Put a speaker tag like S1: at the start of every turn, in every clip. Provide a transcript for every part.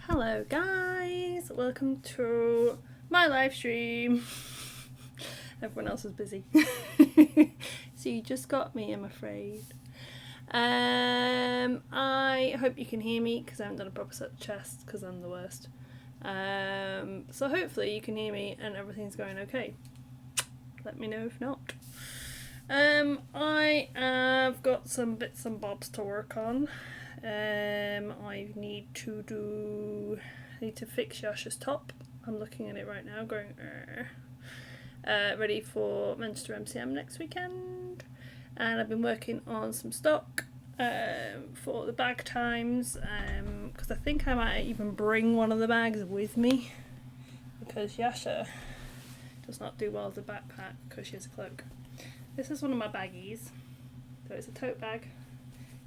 S1: Hello guys, welcome to my live stream. Everyone else is busy. So you just got me, I'm afraid. I hope you can hear me because I haven't done a proper set chest because I'm the worst. So hopefully you can hear me and everything's going okay. Let me know if not. I have got some bits and bobs to work on. I need to fix Yasha's top. I'm looking at it right now going ready for Manchester MCM next weekend, and I've been working on some stock for the bag times because I think I might even bring one of the bags with me because Yasha does not do well with a backpack because she has a cloak. This is one of my baggies, so it's a tote bag.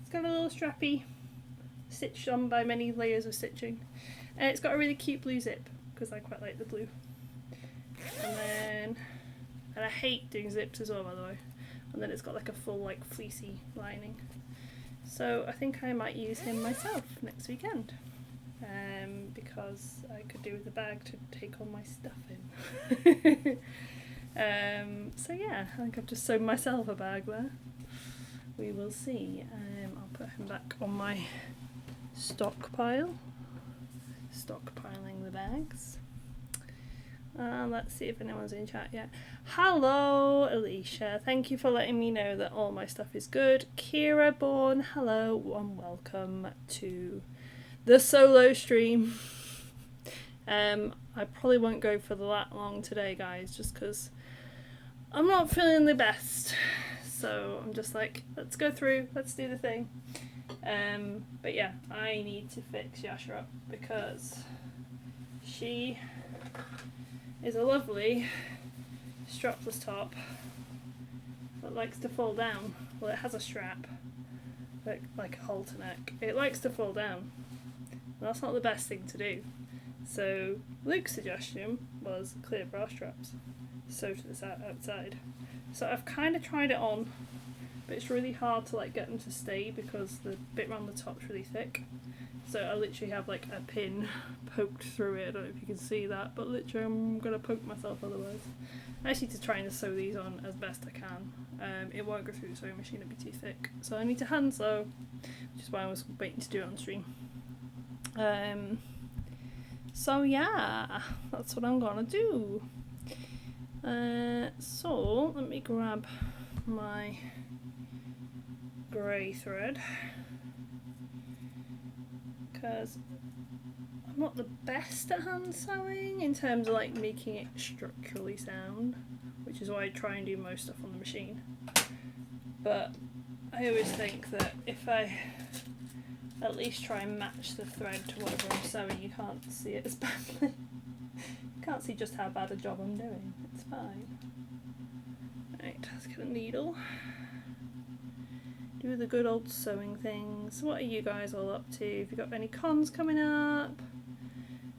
S1: It's got a little strappy stitched on by many layers of stitching, and it's got a really cute blue zip because I quite like the blue. And I hate doing zips as well, by the way. And then it's got like a full like fleecy lining. So I think I might use him myself next weekend because I could do with the bag to take all my stuff in. So yeah, I think I've just sewn myself a bag there. We will see. I'll put him back on my stockpiling the bags. Let's see if anyone's in chat yet. Hello Alicia, thank you for letting me know that all my stuff is good. Kira Bourne, hello and welcome to the solo stream. I probably won't go for that long today guys, just because I'm not feeling the best. So I'm just like, let's go through, let's do the thing. But yeah, I need to fix Yasha up because she is a lovely strapless top that likes to fall down. Well, it has a strap, like a halter neck. It likes to fall down. And that's not the best thing to do. So Luke's suggestion was clear bra straps. Sew to the outside. So I've kind of tried it on, but it's really hard to like get them to stay because the bit around the top's really thick. So I literally have like a pin poked through it. I don't know if you can see that, but literally I'm gonna poke myself otherwise. I just need to try and sew these on as best I can. It won't go through the sewing machine, it'll be too thick. So I need to hand sew, which is why I was waiting to do it on stream. So yeah, that's what I'm gonna do. So let me grab my grey thread because I'm not the best at hand sewing in terms of like making it structurally sound, which is why I try and do most stuff on the machine. But I always think that if I at least try and match the thread to whatever I'm sewing, you can't see it as badly. You can't see just how bad a job I'm doing. It's fine. Right, let's get a needle. Do the good old sewing things. What are you guys all up to? Have you got any cons coming up?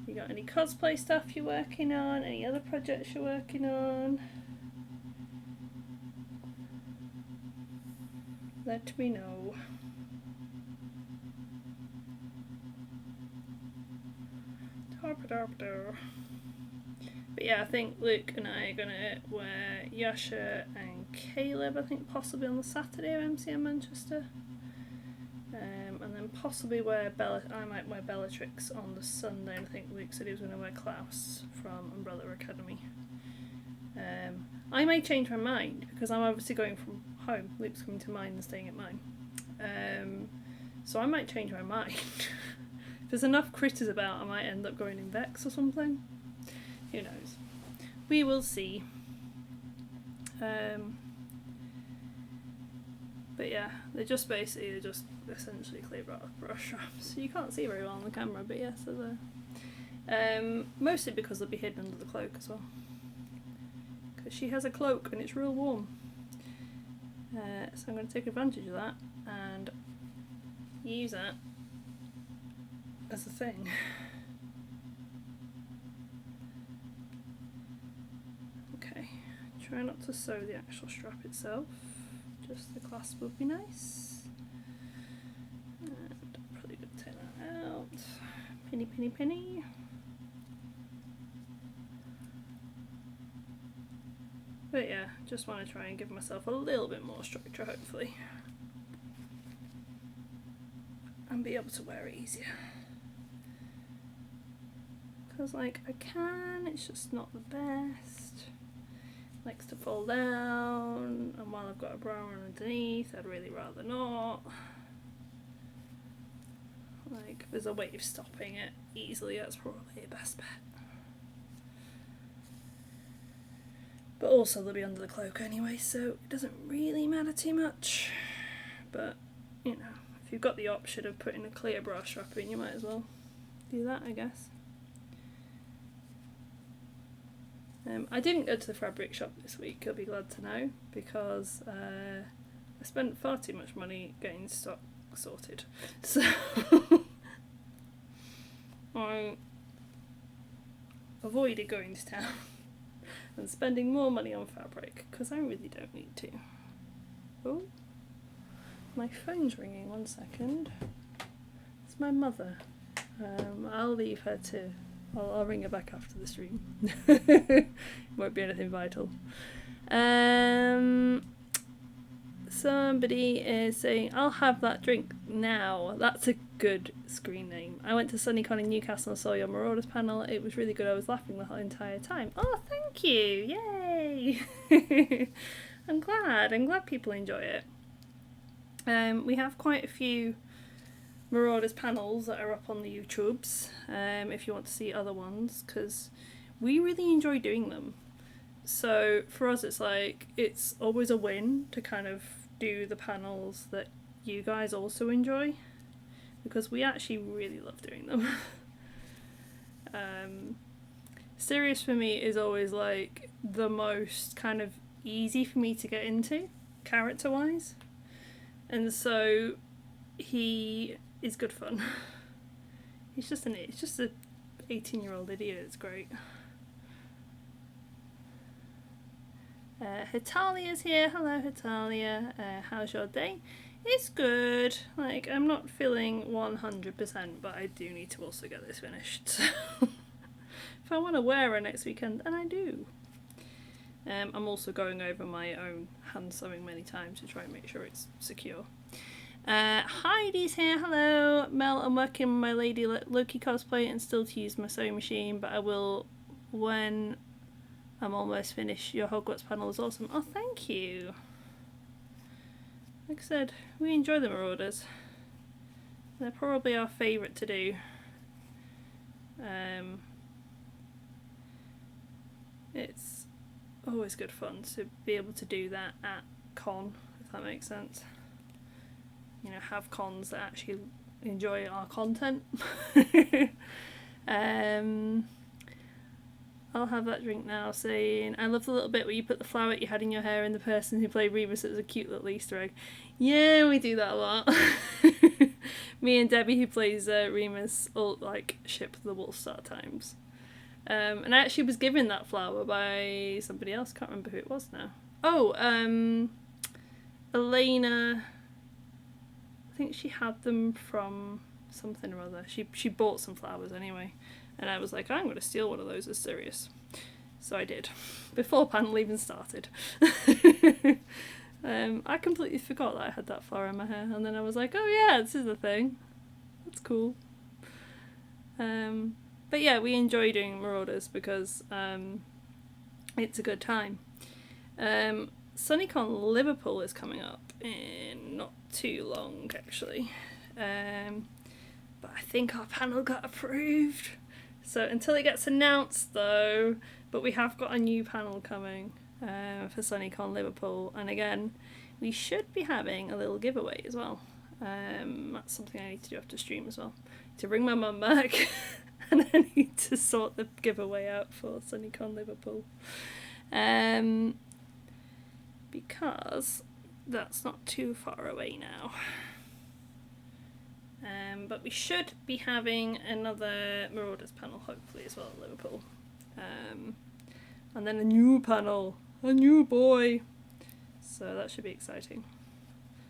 S1: You got any cosplay stuff you're working on? Any other projects you're working on? Let me know. But yeah, I think Luke and I are gonna wear Yasha and Caleb, I think possibly on the Saturday of MCM Manchester. And then possibly I might wear Bellatrix on the Sunday, and I think Luke said he was going to wear Klaus from Umbrella Academy. I may change my mind because I'm obviously going from home. Luke's coming to mine and staying at mine. So I might change my mind. If there's enough critters about, I might end up going in Vex or something. Who knows? We will see. But yeah, they're just essentially clear brush straps. So you can't see very well on the camera, but yes, they're there. Mostly because they'll be hidden under the cloak as well. Because she has a cloak and it's real warm. So I'm going to take advantage of that and use that as a thing. Okay, try not to sew the actual strap itself. Just the clasp would be nice. And I'm probably going to take that out. Penny, penny, penny. But yeah, just want to try and give myself a little bit more structure, hopefully. And be able to wear it easier. Because, like, I can, it's just not the best. Likes to fall down, and while I've got a bra on underneath, I'd really rather not. Like, there's a way of stopping it easily, that's probably the best bet. But also they'll be under the cloak anyway, so it doesn't really matter too much. But, you know, if you've got the option of putting a clear bra strap in, you might as well do that, I guess. I didn't go to the fabric shop this week, you'll be glad to know, because I spent far too much money getting stock sorted. So I avoided going to town and spending more money on fabric, because I really don't need to. Oh, my phone's ringing, 1 second. It's my mother. I'll leave her to... I'll ring her back after the stream. Won't be anything vital. Somebody is saying, I'll have that drink now. That's a good screen name. I went to SunnyCon in Newcastle and saw your Marauders panel. It was really good. I was laughing the whole entire time. Oh, thank you. Yay. I'm glad people enjoy it. We have quite a few Marauders panels that are up on the YouTubes, if you want to see other ones, because we really enjoy doing them. So for us it's like, it's always a win to kind of do the panels that you guys also enjoy, because we actually really love doing them. Sirius for me is always like the most kind of easy for me to get into, character wise, and so he is good fun. He's just an 18-year-old idiot. It's great. Hitalia's here. Hello, Hitalia. How's your day? It's good. Like, I'm not feeling 100%, but I do need to also get this finished. So if I want to wear it next weekend, and I do. I'm also going over my own hand sewing many times to try and make sure it's secure. Heidi's here, hello. Mel, I'm working on my Lady Loki cosplay and still to use my sewing machine, but I will when I'm almost finished. Your Hogwarts panel is awesome. Oh, thank you. Like I said, we enjoy the Marauders. They're probably our favourite to do. It's always good fun to be able to do that at con, if that makes sense. You know, have cons that actually enjoy our content. I'll have that drink now, saying, I love the little bit where you put the flower you had in your hair and the person who played Remus. It was a cute little Easter egg. Yeah, we do that a lot. Me and Debbie, who plays Remus, all like ship the Wolfstar times. And I actually was given that flower by somebody else, can't remember who it was now. Oh, Elena... I think she had them from something or other. She bought some flowers anyway, and I was like, I'm going to steal one of those as Sirius. So I did, before panel even started. I completely forgot that I had that flower in my hair, and then I was like, oh yeah, this is the thing. That's cool. But yeah, we enjoy doing Marauders because it's a good time. SunnyCon Liverpool is coming up in not too long, actually. But I think our panel got approved. So until it gets announced, though, but we have got a new panel coming for SunnyCon Liverpool. And again, we should be having a little giveaway as well. That's something I need to do after stream as well. To bring my mum back. And I need to sort the giveaway out for SunnyCon Liverpool. Because that's not too far away now. But we should be having another Marauders panel hopefully as well at Liverpool. And then a new panel, a new boy. So that should be exciting.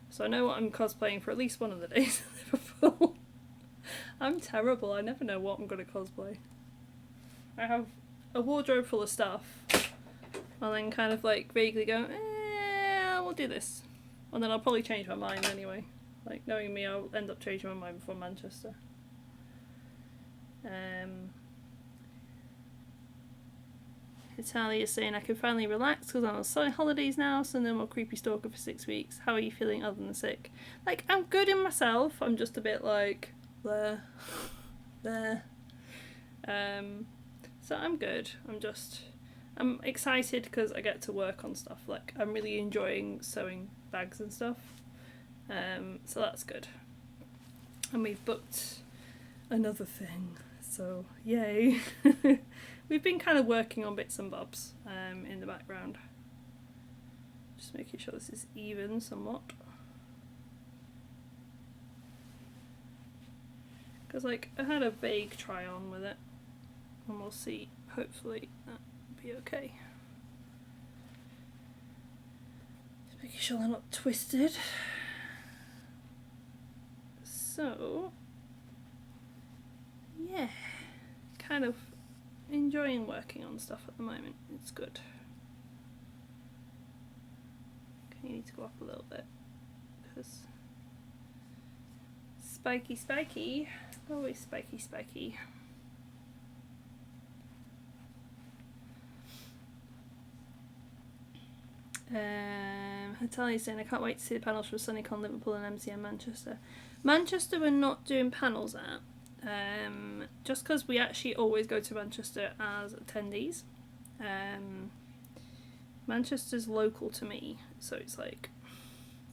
S1: So I know what I'm cosplaying for at least one of the days at Liverpool. I'm terrible. I never know what I'm going to cosplay. I have a wardrobe full of stuff, and then kind of like vaguely go, we'll do this. And then I'll probably change my mind anyway. Like, knowing me, I'll end up changing my mind before Manchester. Italia is saying I can finally relax because I'm on summer holidays now, so no more creepy stalker for 6 weeks. How are you feeling other than sick? Like, I'm good in myself. I'm just a bit like, there. So I'm good. I'm excited because I get to work on stuff. Like, I'm really enjoying sewing bags and stuff. So that's good. And we've booked another thing. So, yay. We've been kind of working on bits and bobs in the background. Just making sure this is even somewhat. Because, like, I had a vague try on with it. And we'll see. Hopefully that'll be okay. Just making sure they're not twisted. So, yeah. Kind of enjoying working on stuff at the moment. It's good. Okay, you need to go up a little bit because spiky, always spiky. Natalia's saying I can't wait to see the panels from SunnyCon Liverpool and MCM Manchester. Manchester we're not doing panels at. Just because we actually always go to Manchester as attendees. Manchester's local to me, so it's like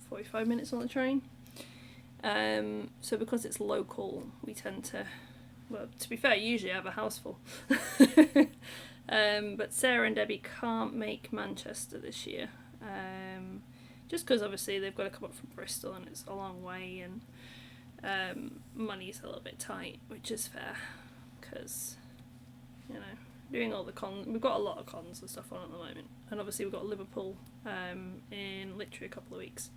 S1: 45 minutes on the train. So because it's local, we tend to, well, to be fair, usually I have a house full. But Sarah and Debbie can't make Manchester this year. Just because obviously they've got to come up from Bristol and it's a long way, and money's a little bit tight, which is fair because, you know, doing all the cons, we've got a lot of cons and stuff on at the moment, and obviously we've got Liverpool in literally a couple of weeks,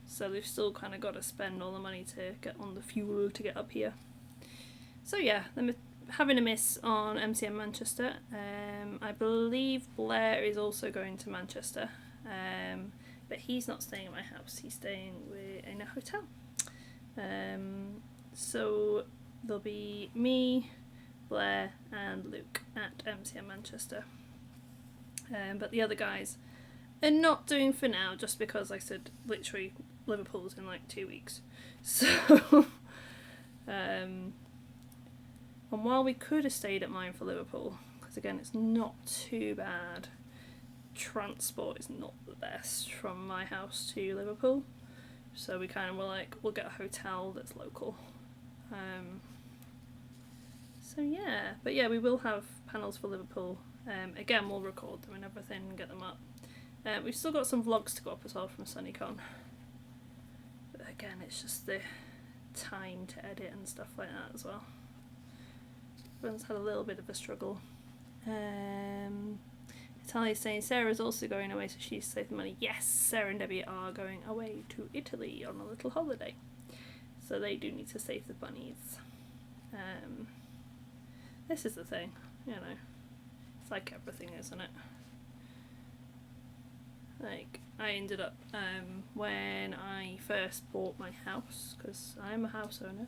S1: so they've still kind of got to spend all the money to get on the fuel to get up here. So yeah, I'm having a miss on MCM Manchester. I believe Blair is also going to Manchester, but he's not staying at my house, he's staying in a hotel. So there'll be me, Blair and Luke at MCM Manchester, but the other guys are not doing for now, just because, like I said, literally Liverpool's in like 2 weeks, so and while we could have stayed at mine for Liverpool, because again it's not too bad, transport is not the best from my house to Liverpool. So we kind of were like, we'll get a hotel that's local. So yeah, but yeah, we will have panels for Liverpool. Again, we'll record them and everything and get them up. We've still got some vlogs to go up as well from SunnyCon. But again, it's just the time to edit and stuff like that as well. Everyone's had a little bit of a struggle. Talia's saying Sarah's also going away, so she's saving money. Yes, Sarah and Debbie are going away to Italy on a little holiday, so they do need to save the bunnies. This is the thing, you know, it's like everything, isn't it? Like, I ended up, when I first bought my house, because I'm a house owner,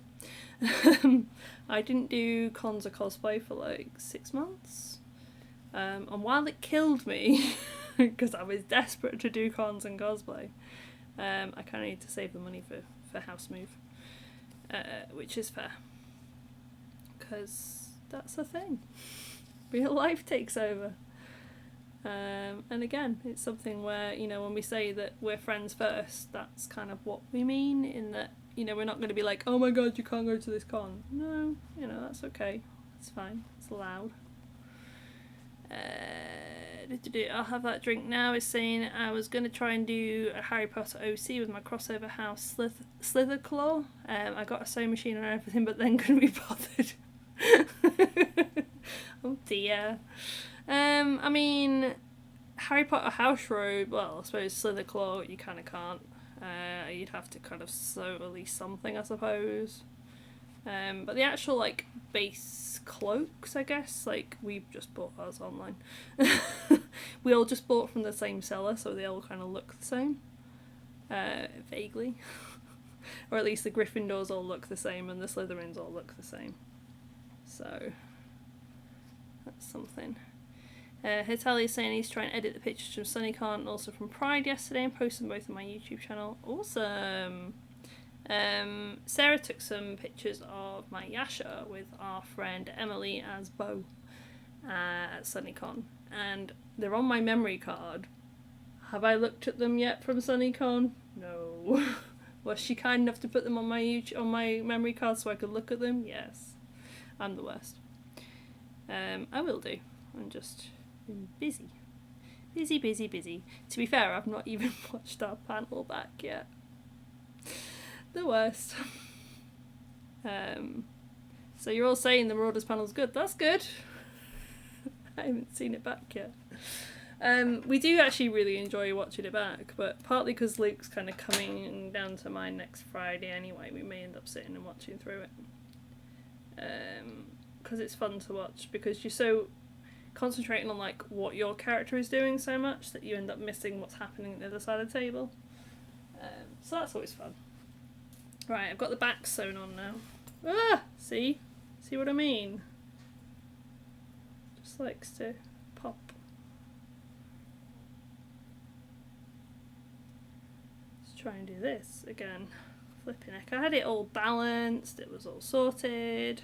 S1: I didn't do cons or cosplay for like 6 months. And while it killed me, because I was desperate to do cons and cosplay, I kind of need to save the money for house move, which is fair, because that's the thing. Real life takes over. And again, it's something where, you know, when we say that we're friends first, that's kind of what we mean, in that, you know, we're not going to be like, oh my god, you can't go to this con. No, you know, that's okay. It's fine. It's allowed. I'll have that drink now is saying I was going to try and do a Harry Potter OC with my crossover house Slitherclaw. I got a sewing machine and everything, but then couldn't be bothered. Oh dear. I mean, Harry Potter house robe, well, I suppose Slitherclaw you kind of can't. You'd have to kind of sew at least something, I suppose. But the actual like base cloaks, I guess, like we just bought ours online. We all just bought from the same seller, so they all kind of look the same, vaguely. Or at least the Gryffindors all look the same and the Slytherins all look the same. So that's something. Hitali is saying he's trying to edit the pictures from SunnyCon and also from Pride yesterday and post them both on my YouTube channel. Awesome! Sarah took some pictures of my Yasha with our friend Emily as Bo at SunnyCon, and they're on my memory card. Have I looked at them yet from SunnyCon? No. Was she kind enough to put them on my memory card so I could look at them? Yes. I'm the worst. I will do. I'm just busy. Busy. To be fair, I've not even watched our panel back yet. The worst. So you're all saying the Marauders panel's good. That's good. I haven't seen it back yet. We do actually really enjoy watching it back, but partly because Luke's kind of coming down to mine next Friday anyway, we may end up sitting and watching through it. Because it's fun to watch, because you're so concentrating on like what your character is doing so much that you end up missing what's happening at the other side of the table. So that's always fun. Right, I've got the back sewn on now. Ah! See what I mean? Just likes to pop. Let's try and do this again. Flipping heck. I had it all balanced, it was all sorted.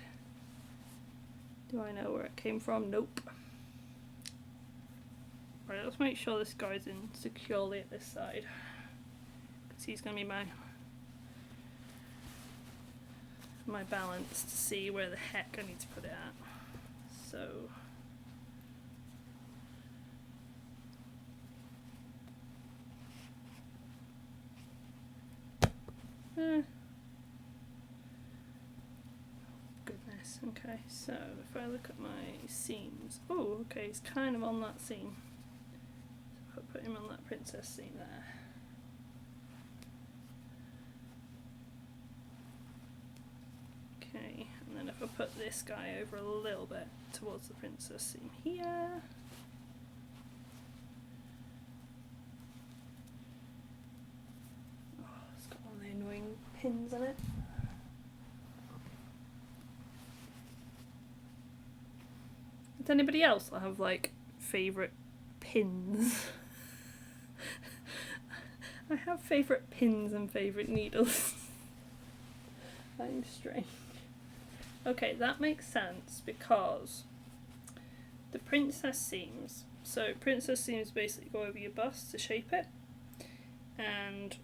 S1: Do I know where it came from? Nope. Right, let's make sure this guy's in securely at this side, because he's going to be my balance to see where the heck I need to put it at. So goodness. Okay, so if I look at my seams, oh okay, he's kind of on that seam, so if I put him on that princess seam there. Okay, and then if I put this guy over a little bit towards the princess seam here. Oh, it's got one of the annoying pins in it. Does anybody else have like favourite pins? I have favourite pins and favourite needles. I'm strange. Okay, that makes sense because the princess seams. So princess seams basically go over your bust to shape it, and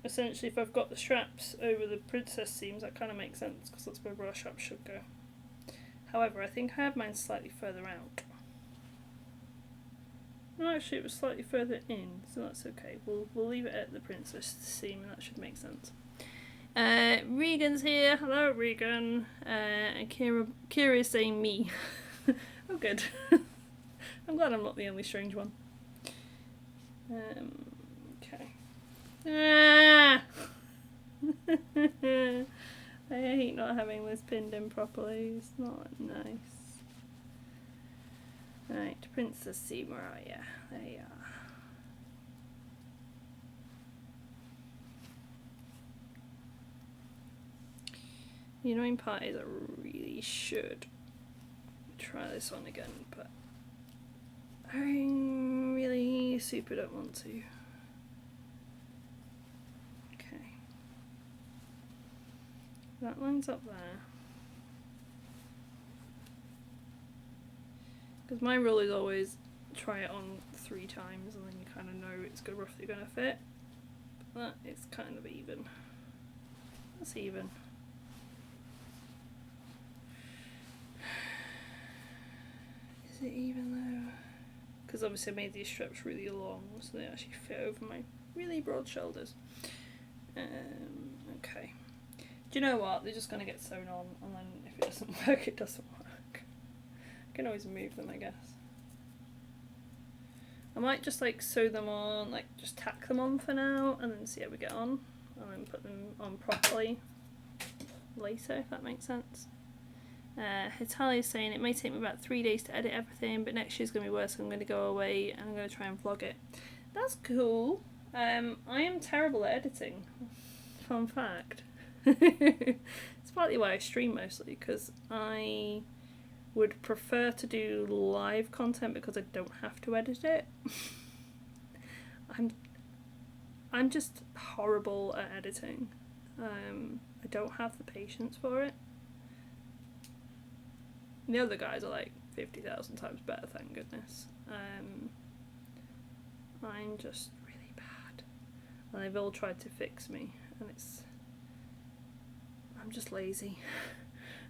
S1: essentially if I've got the straps over the princess seams, that kind of makes sense because that's where bra straps should go. However, I think I have mine slightly further out. No, actually it was slightly further in, so that's okay. We'll leave it at the princess seam and that should make sense. Regan's here. Hello, Regan. And Kira is saying me. Oh, good. I'm glad I'm not the only strange one. Okay. Ah! I hate not having this pinned in properly. It's not nice. Right, Princess C, where are you? There you are. The annoying part is I really should try this on again, but I really super don't want to. Okay. That lines up there. Because my rule is always try it on 3 times and then you kind of know it's roughly going to fit. But that is kind of even. That's even. Is it even though? Because obviously I made these straps really long so they actually fit over my really broad shoulders. Okay. Do you know what? They're just going to get sewn on, and then if it doesn't work, it doesn't work. I can always move them, I guess. I might just like sew them on, like just tack them on for now, and then see how we get on, and then put them on properly later, if that makes sense. Hitalia is saying it may take me about 3 days to edit everything, but next year's going to be worse. I'm going to go away and I'm going to try and vlog it. That's cool. I am terrible at editing. Fun fact. It's partly why I stream mostly, because I would prefer to do live content because I don't have to edit it. I'm just horrible at editing. I don't have the patience for it. The other guys are like 50,000 times better, thank goodness. I'm just really bad. And they've all tried to fix me, and I'm just lazy.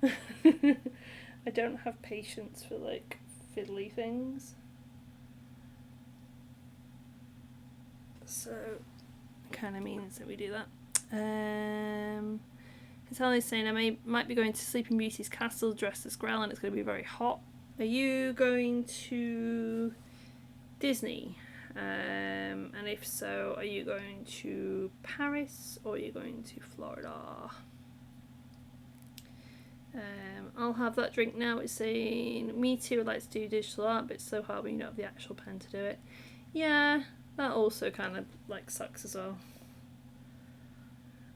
S1: I don't have patience for like fiddly things. So it kind of means that we do that. Natalia's saying I might be going to Sleeping Beauty's castle dressed as Grell, and it's going to be very hot. Are you going to Disney? And if so, are you going to Paris or are you going to Florida? I'll have that drink now. It's saying, me too, I'd like to do digital art, but it's so hard when you don't have the actual pen to do it. Yeah, that also kind of like sucks as well.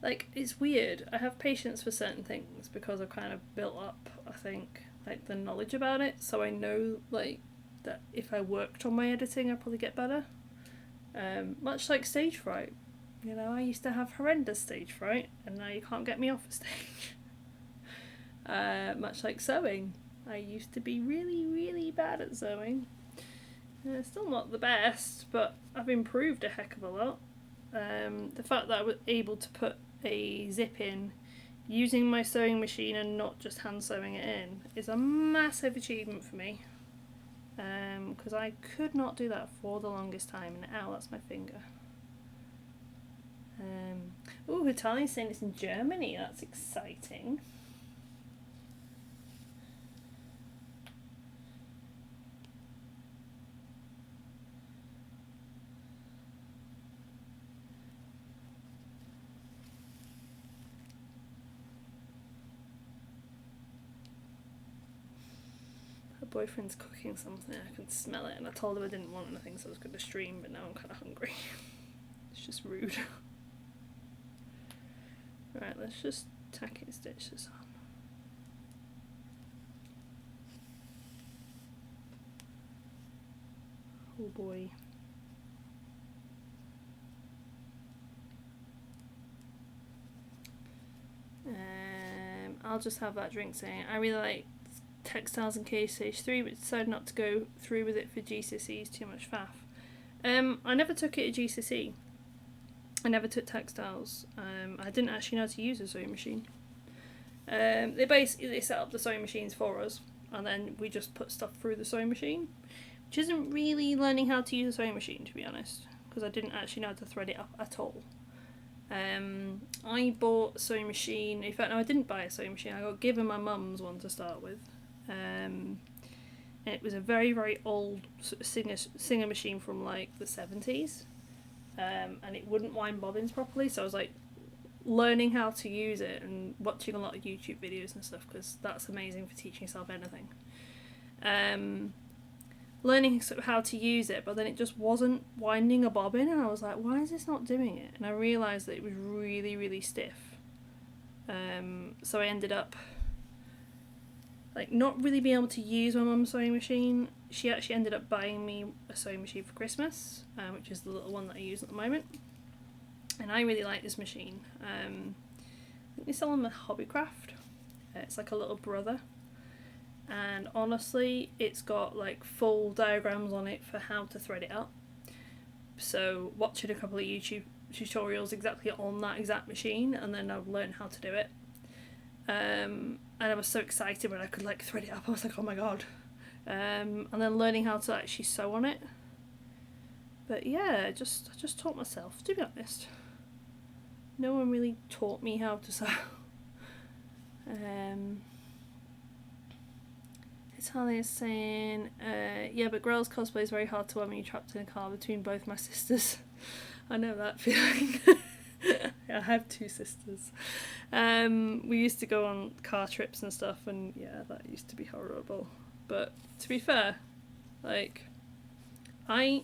S1: Like, it's weird. I have patience for certain things because I've kind of built up, I think, like the knowledge about it. So I know like that if I worked on my editing, I'd probably get better. Much like stage fright. You know, I used to have horrendous stage fright, and now you can't get me off the stage. Much like sewing. I used to be really, really bad at sewing. Still not the best, but I've improved a heck of a lot. The fact that I was able to put a zip in using my sewing machine and not just hand sewing it in is a massive achievement for me. Because I could not do that for the longest time, and ow, that's my finger. Oh, Italian's saying it's in Germany. That's exciting. Her boyfriend's cooking something. I can smell it, and I told him I didn't want anything, so I was going to stream, but now I'm kind of hungry. It's just rude. Right, let's just tack and stitch this on. Oh boy. I'll just have that drink saying, I really like textiles in Key Stage 3, but decided not to go through with it for GCSEs, too much faff. I never took it at GCSE. I never took textiles. I didn't actually know how to use a sewing machine. They set up the sewing machines for us, and then we just put stuff through the sewing machine, which isn't really learning how to use a sewing machine, to be honest, because I didn't actually know how to thread it up at all. I bought a sewing machine. In fact, no, I didn't buy a sewing machine. I got given my mum's one to start with. It was a very, very old sort of singer machine from like the 70s. And it wouldn't wind bobbins properly, so I was like learning how to use it and watching a lot of YouTube videos and stuff, because that's amazing for teaching yourself anything. Learning sort of how to use it, but then it just wasn't winding a bobbin, and I was like, why is this not doing it? And I realised that it was really, really stiff. So I ended up like not really being able to use my mum's sewing machine. She actually ended up buying me a sewing machine for Christmas, which is the little one that I use at the moment. And I really like this machine. I think they sell them at Hobbycraft. It's like a little brother. And honestly, it's got like full diagrams on it for how to thread it up. So watching a couple of YouTube tutorials exactly on that exact machine, and then I've learned how to do it. And I was so excited when I could like thread it up. I was like, oh my god. And then learning how to actually sew on it. But yeah, I just taught myself, to be honest. No one really taught me how to sew. Italia's saying, yeah, but Grell's cosplay is very hard to wear when you're trapped in a car between both my sisters. I know that feeling. I I have two sisters. We used to go on car trips and stuff, and yeah, that used to be horrible. But to be fair, like, I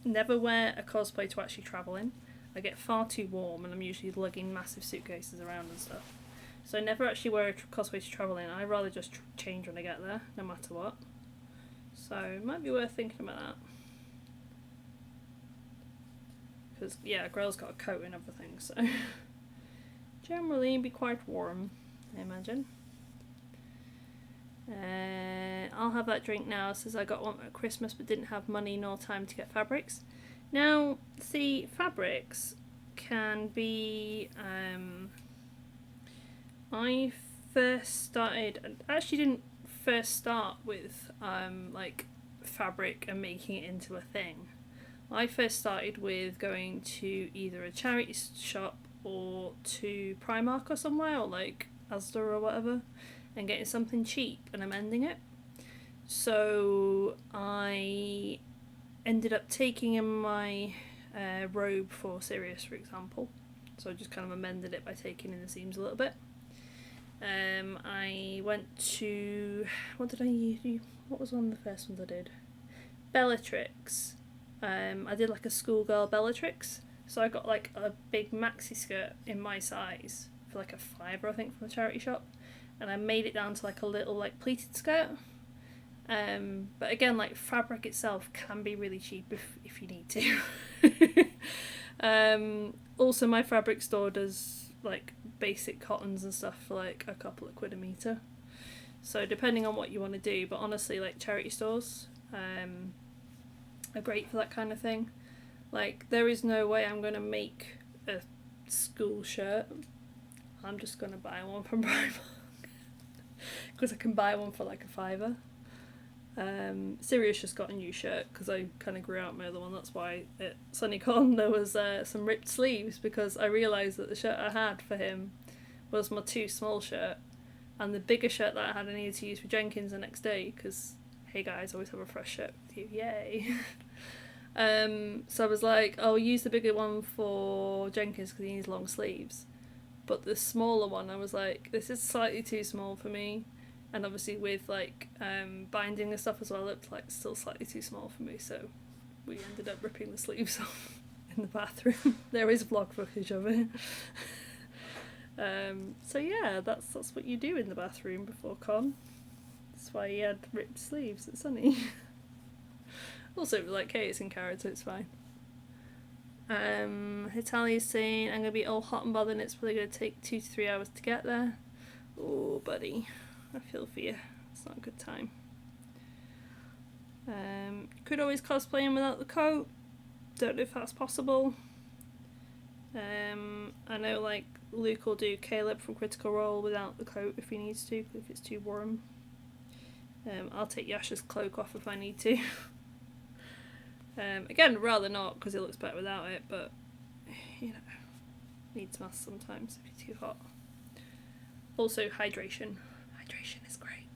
S1: never wear a cosplay to actually travel in. I get far too warm, and I'm usually lugging massive suitcases around and stuff. So I never actually wear a cosplay to travel in. I rather just change when I get there, no matter what. So it might be worth thinking about that. Because, yeah, Grell's got a coat and everything, so generally be quite warm, I imagine. I'll have that drink now, since I got one at Christmas but didn't have money nor time to get fabrics. Now, see, fabrics can be... I first started... I actually didn't first start with like fabric and making it into a thing. I first started with going to either a charity shop or to Primark or somewhere, or like Asda or whatever, and getting something cheap and amending it. So I ended up taking in my robe for Sirius, for example. So I just kind of amended it by taking in the seams a little bit. I went to... what did I use? What was one of the first ones I did? Bellatrix. I did like a schoolgirl Bellatrix. So I got like a big maxi skirt in my size for like £5, I think, from the charity shop. And I made it down to like a little like pleated skirt. But again, like, fabric itself can be really cheap if you need to. Also, my fabric store does like basic cottons and stuff for like a couple of quid a metre. So depending on what you want to do, but honestly, like, charity stores are great for that kind of thing. Like, there is no way I'm going to make a school shirt. I'm just going to buy one from Primark. Because I can buy one for like £5. Sirius just got a new shirt because I kind of grew out my other one. That's why at SunnyCon there was some ripped sleeves, because I realised that the shirt I had for him was my too small shirt, and the bigger shirt that I had I needed to use for Jenkins the next day, because hey guys, always have a fresh shirt with you, yay. So I was like, I'll use the bigger one for Jenkins because he needs long sleeves, but the smaller one I was like, this is slightly too small for me. And obviously with like binding and stuff as well, it's like still slightly too small for me, so we ended up ripping the sleeves off in the bathroom. There is vlog footage of it. So yeah, that's what you do in the bathroom before con. That's why he had ripped sleeves at Sunny. Also, it was like, hey, it's in character, it's fine. Hitalia's saying, I'm going to be all hot and bothered and it's probably going to take 2 to 3 hours to get there. Oh, buddy. I feel for you. It's not a good time. Could always cosplay him without the coat. Don't know if that's possible. I know like Luke will do Caleb from Critical Role without the coat if he needs to, if it's too warm. I'll take Yasha's cloak off if I need to. Again, rather not, because it looks better without it, but you know, needs must sometimes if it's too hot. Also, hydration. Hydration is great.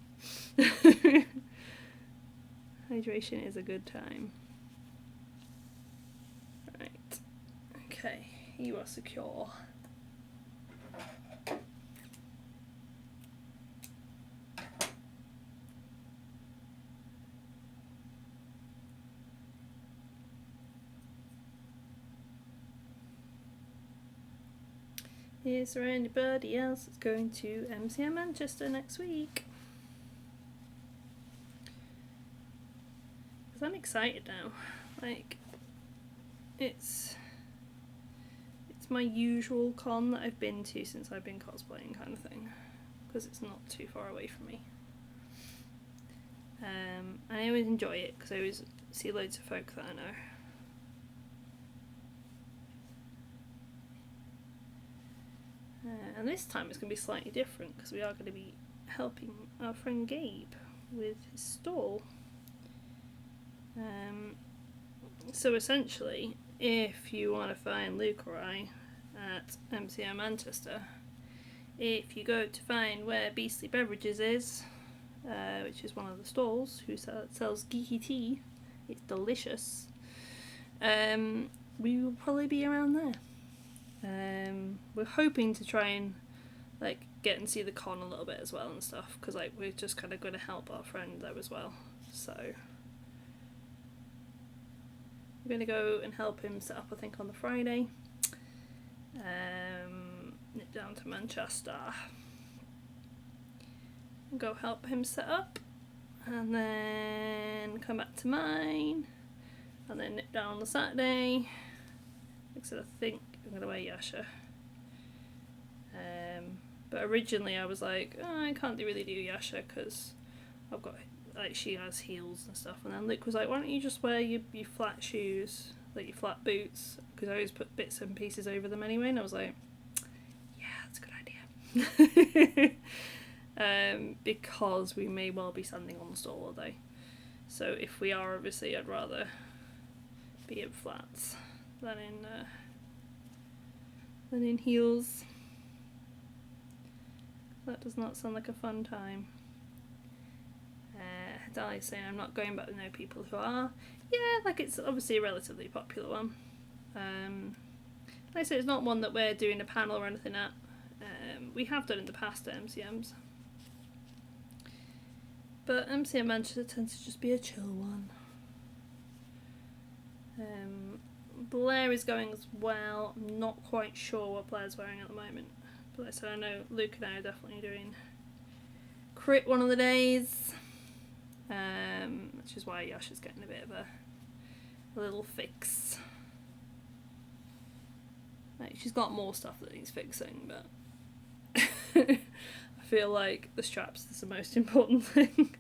S1: Hydration is a good time. Right. Okay, you are secure. Is there anybody else that's going to MCM Manchester next week? Because I'm excited now. Like, it's my usual con that I've been to since I've been cosplaying, kind of thing. Because it's not too far away from me. And I always enjoy it because I always see loads of folk that I know. And this time it's going to be slightly different because we are going to be helping our friend Gabe with his stall. So essentially, if you want to find Luke or I at MCM Manchester, if you go to find where Beastly Beverages is, which is one of the stalls who sells geeky tea, it's delicious, we will probably be around there. We're hoping to try and like get and see the con a little bit as well and stuff, because like we're just kind of going to help our friend though as well. So we're going to go and help him set up, I think, on the Friday. Nip down to Manchester and go help him set up, and then come back to mine, and then nip down on the Saturday. Like I said, I think I'm going to wear Yasha. But originally I was like, oh, I can't really do Yasha because I've got, like, she has heels and stuff. And then Luke was like, why don't you just wear your flat shoes, like your flat boots, because I always put bits and pieces over them anyway. And I was like, yeah, that's a good idea. Because we may well be standing on the stall all day. So if we are, obviously, I'd rather be in flats than in heels. That does not sound like a fun time. Dali's saying I'm not going, but I know people who are. Yeah, like it's obviously a relatively popular one. Like I say, it's not one that we're doing a panel or anything at. We have done in the past at MCMs. But MCM Manchester tends to just be a chill one. Blair is going as well. I'm not quite sure what Blair's wearing at the moment. But like I said, I know Luke and I are definitely doing crit one of the days. Which is why Yasha's getting a bit of a little fix. Like, she's got more stuff that needs fixing, but I feel like the straps is the most important thing.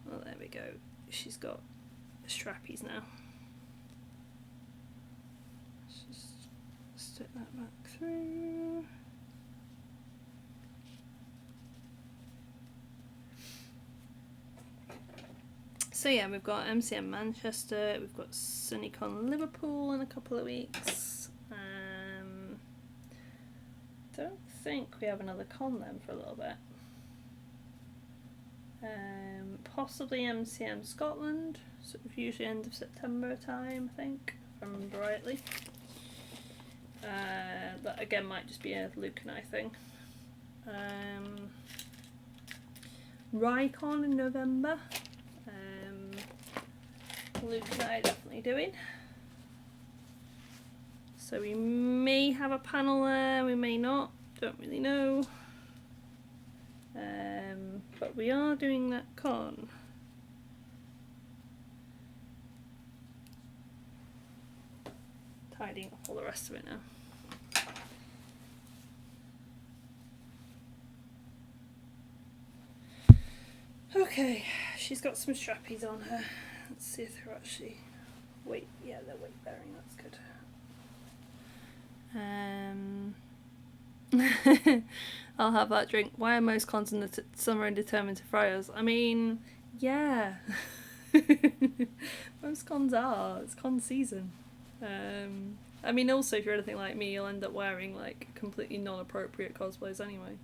S1: Well, there we go. She's got strappies now. Let's just stick that back through. So yeah, we've got MCM Manchester, we've got SunnyCon Liverpool in a couple of weeks. Don't think we have another con then for a little bit. Possibly MCM Scotland, sort of usually end of September time, I think, if I remember rightly. That again might just be a Luke and I thing. Rycon in November. Luke and I are definitely doing. So we may have a panel there, we may not, don't really know. But we are doing that con. Tidying up all the rest of it now. Okay, she's got some strappies on her. Let's see if they're actually weight. Yeah, they're weight bearing. That's good. I'll have that drink. Why are most cons in the summer indeterminate to fryers? I mean, yeah. Most cons are. It's con season. I mean, also if you're anything like me, you'll end up wearing like completely non-appropriate cosplays anyway.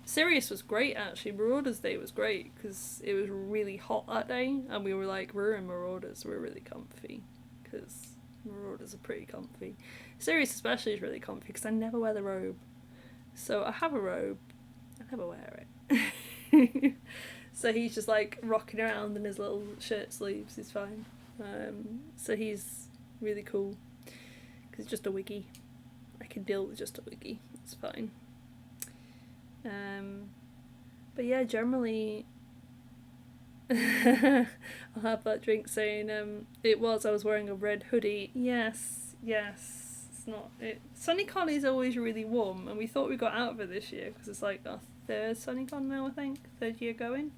S1: Sirius was great actually. Marauders Day was great because it was really hot that day and we were like, we're in Marauders, we're really comfy because Marauders are pretty comfy. Sirius especially is really comfy because I never wear the robe. So I have a robe, I never wear it. So he's just like rocking around in his little shirt sleeves, he's fine. So he's really cool because it's just a wiggy. I can deal with just a wiggy, it's fine. But yeah, generally I'll have that drink saying I was wearing a red hoodie. Yes, it's not it. SunnyCon is always really warm and we thought we got out of it this year because it's like our third SunnyCon now, I think, third year going.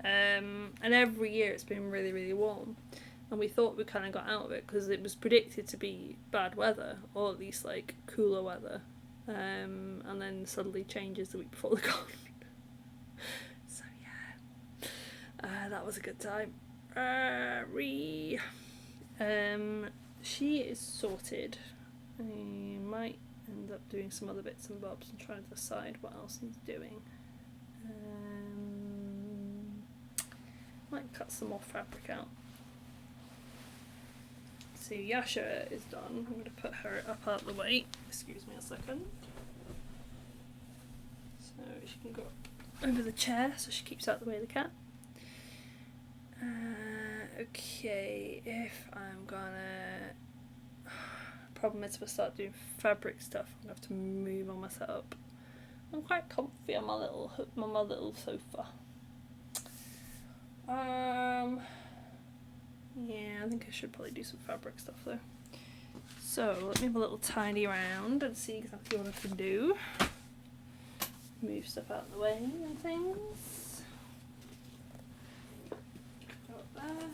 S1: And every year it's been really, really warm and we thought we kind of got out of it because it was predicted to be bad weather or at least like cooler weather. And then suddenly changes the week before the con. So yeah, that was a good time. She is sorted. I might end up doing some other bits and bobs and trying to decide what else he's doing. Might cut some more fabric out. So Yasha is done. I'm going to put her up out of the way. Excuse me a second. So she can go over the chair so she keeps out the way of the cat. Okay, if I'm gonna... Problem is if I start doing fabric stuff, I'm gonna have to move on my setup. I'm quite comfy on my little sofa. Yeah, I think I should probably do some fabric stuff though. So let me have a little tidy around and see exactly what I can do. Move stuff out of the way and things. Got that.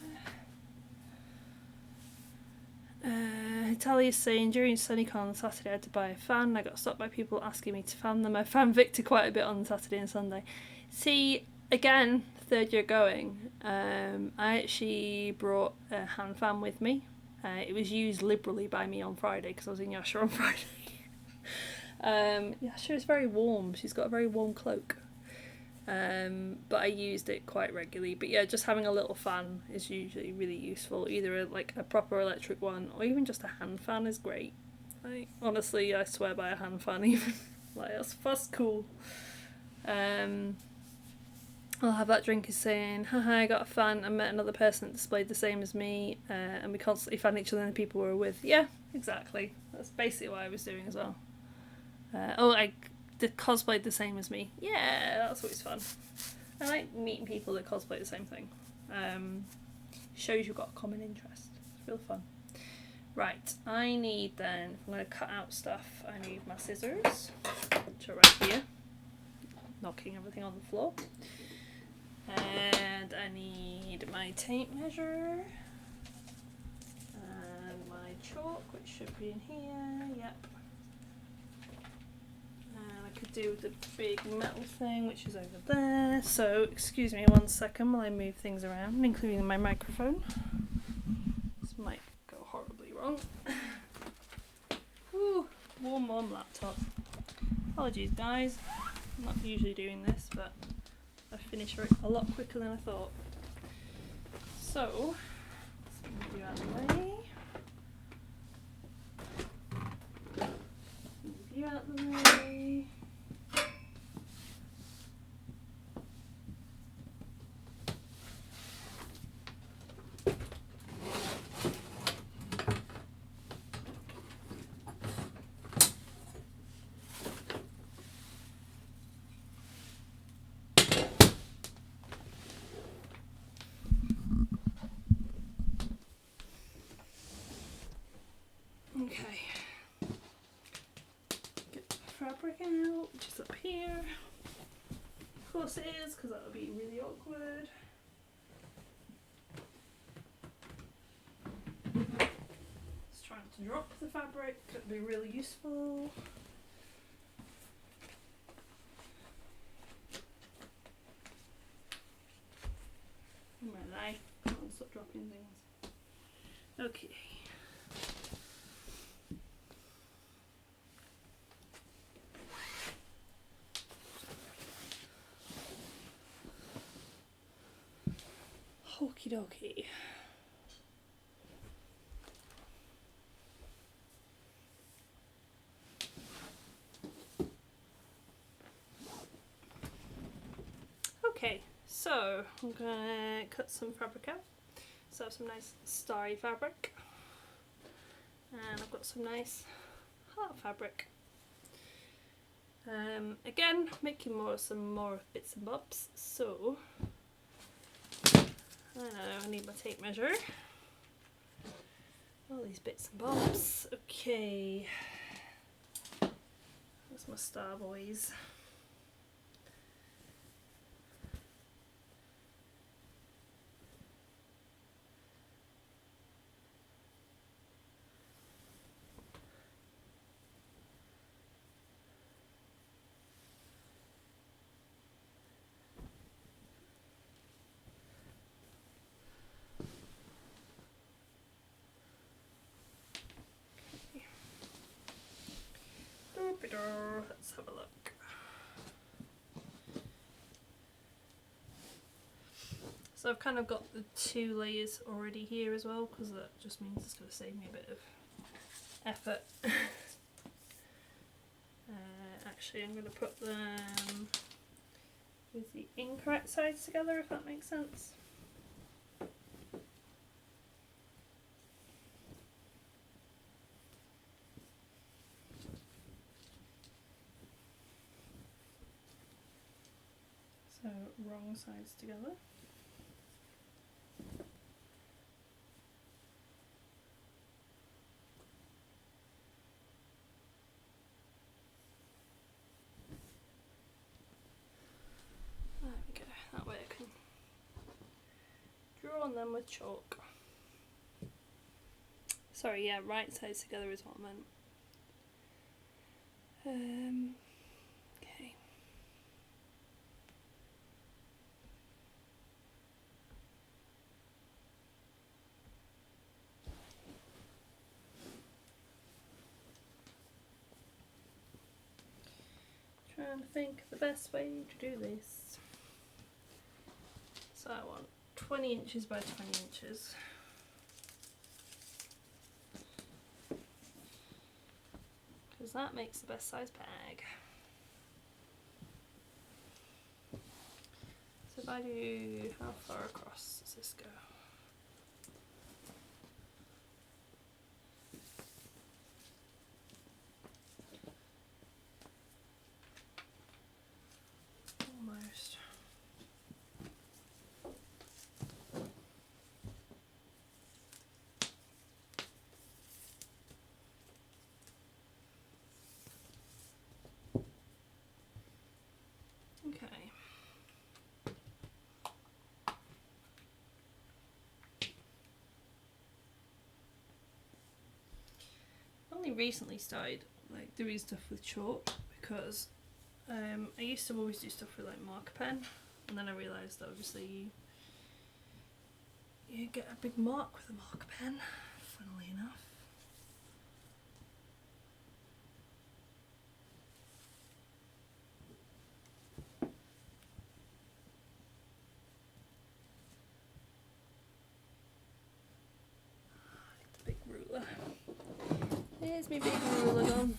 S1: Italia's saying during SunnyCon on Saturday I had to buy a fan. I got stopped by people asking me to fan them. I fan Victor quite a bit on Saturday and Sunday. See, again, third year going, I actually brought a hand fan with me. It was used liberally by me on Friday because I was in Yasha on Friday. Yasha is very warm. She's got a very warm cloak. But I used it quite regularly. But yeah, just having a little fan is usually really useful. Either a proper electric one or even just a hand fan is great. Like, honestly, I swear by a hand fan even. Like, that's cool. I'll have that drink is saying, haha, I got a fan. I met another person that displayed the same as me, and we constantly fan each other and the people we were with. Yeah, exactly. That's basically what I was doing as well. I cosplayed the same as me. Yeah, that's always fun. I like meeting people that cosplay the same thing. Shows you've got a common interest. It's real fun. Right, I need then, if I'm going to cut out stuff, I need my scissors, which are right here, knocking everything on the floor. And I need my tape measure and my chalk, which should be in here. Yep. And I could do the big metal thing, which is over there. So excuse me 1 second while I move things around, including my microphone. This might go horribly wrong. Ooh, warm laptop. Apologies guys, I'm not usually doing this, but I finished a lot quicker than I thought. So, let's move you out of the way. Move you out of the way. Okay, get the fabric out, which is up here. Of course it is, because that would be really awkward. Just trying to drop the fabric could be really useful. Oh my life, come on, stop dropping things. Okay. Okie dokie. Okay, so I'm gonna cut some fabric out. So I have some nice starry fabric, and I've got some nice heart fabric. Again, making some more bits and bobs. So I know, I need my tape measure. All these bits and bobs. Okay. That's my star boys. Let's have a look. So I've kind of got the 2 layers already here as well, because that just means it's going to save me a bit of effort. Actually, I'm going to put them with the incorrect sides together, if that makes sense. So, wrong sides together. There we go, that way I can draw on them with chalk. Sorry, yeah, right sides together is what I meant. Okay. Trying to think of the best way to do this. So I want 20 inches by 20 inches. Because that makes the best size bag. So if I do, how far across does this go? Almost. Okay. I only recently started like doing stuff with chalk because I used to always do stuff with like marker pen, and then I realised that obviously you get a big mark with a marker pen, funnily enough. The big ruler. Here's my big ruler gone.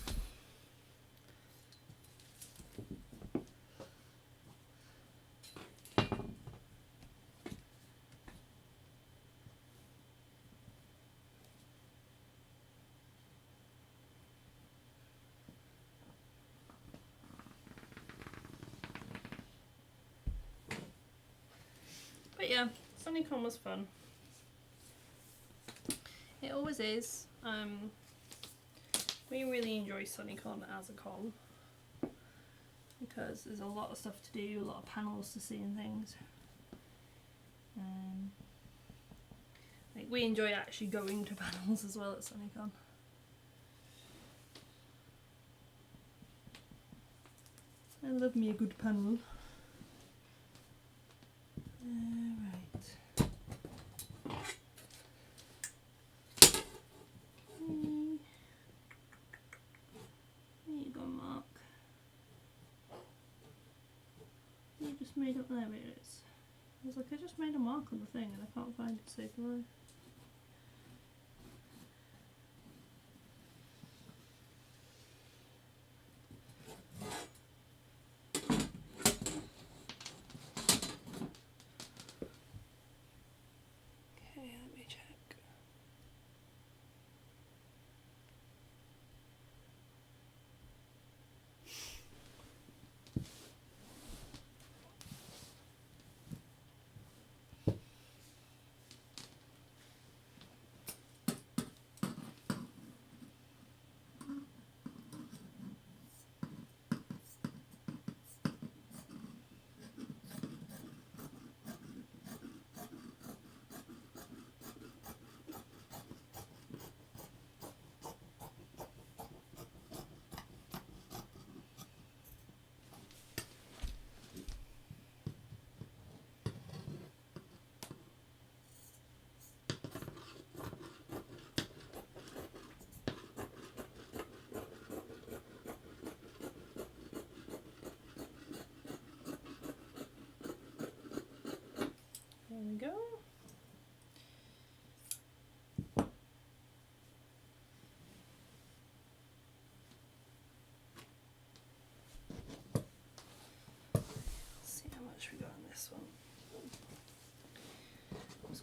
S1: But yeah, SunnyCon was fun. It always is. We really enjoy SunnyCon as a con because there's a lot of stuff to do, a lot of panels to see and things. Like we enjoy actually going to panels as well at SunnyCon. I love me a good panel. Right. There you go, Mark. You just made up, there it is. I was like, I just made a mark on the thing and I can't find it, save the life. Okay, let me check.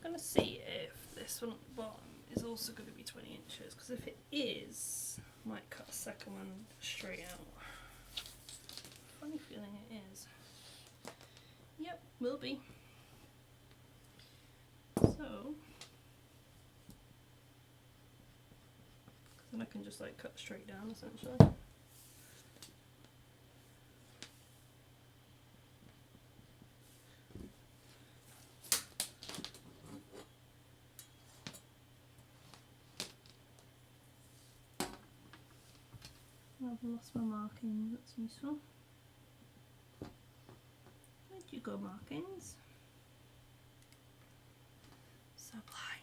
S1: going to see if this one at the bottom is also going to be 20 inches, because if it is, I might cut a second one straight out. Funny feeling it is. Yep, will be. So, then I can just like cut straight down essentially. I've lost my markings, that's useful. Where'd you go, markings? So blind.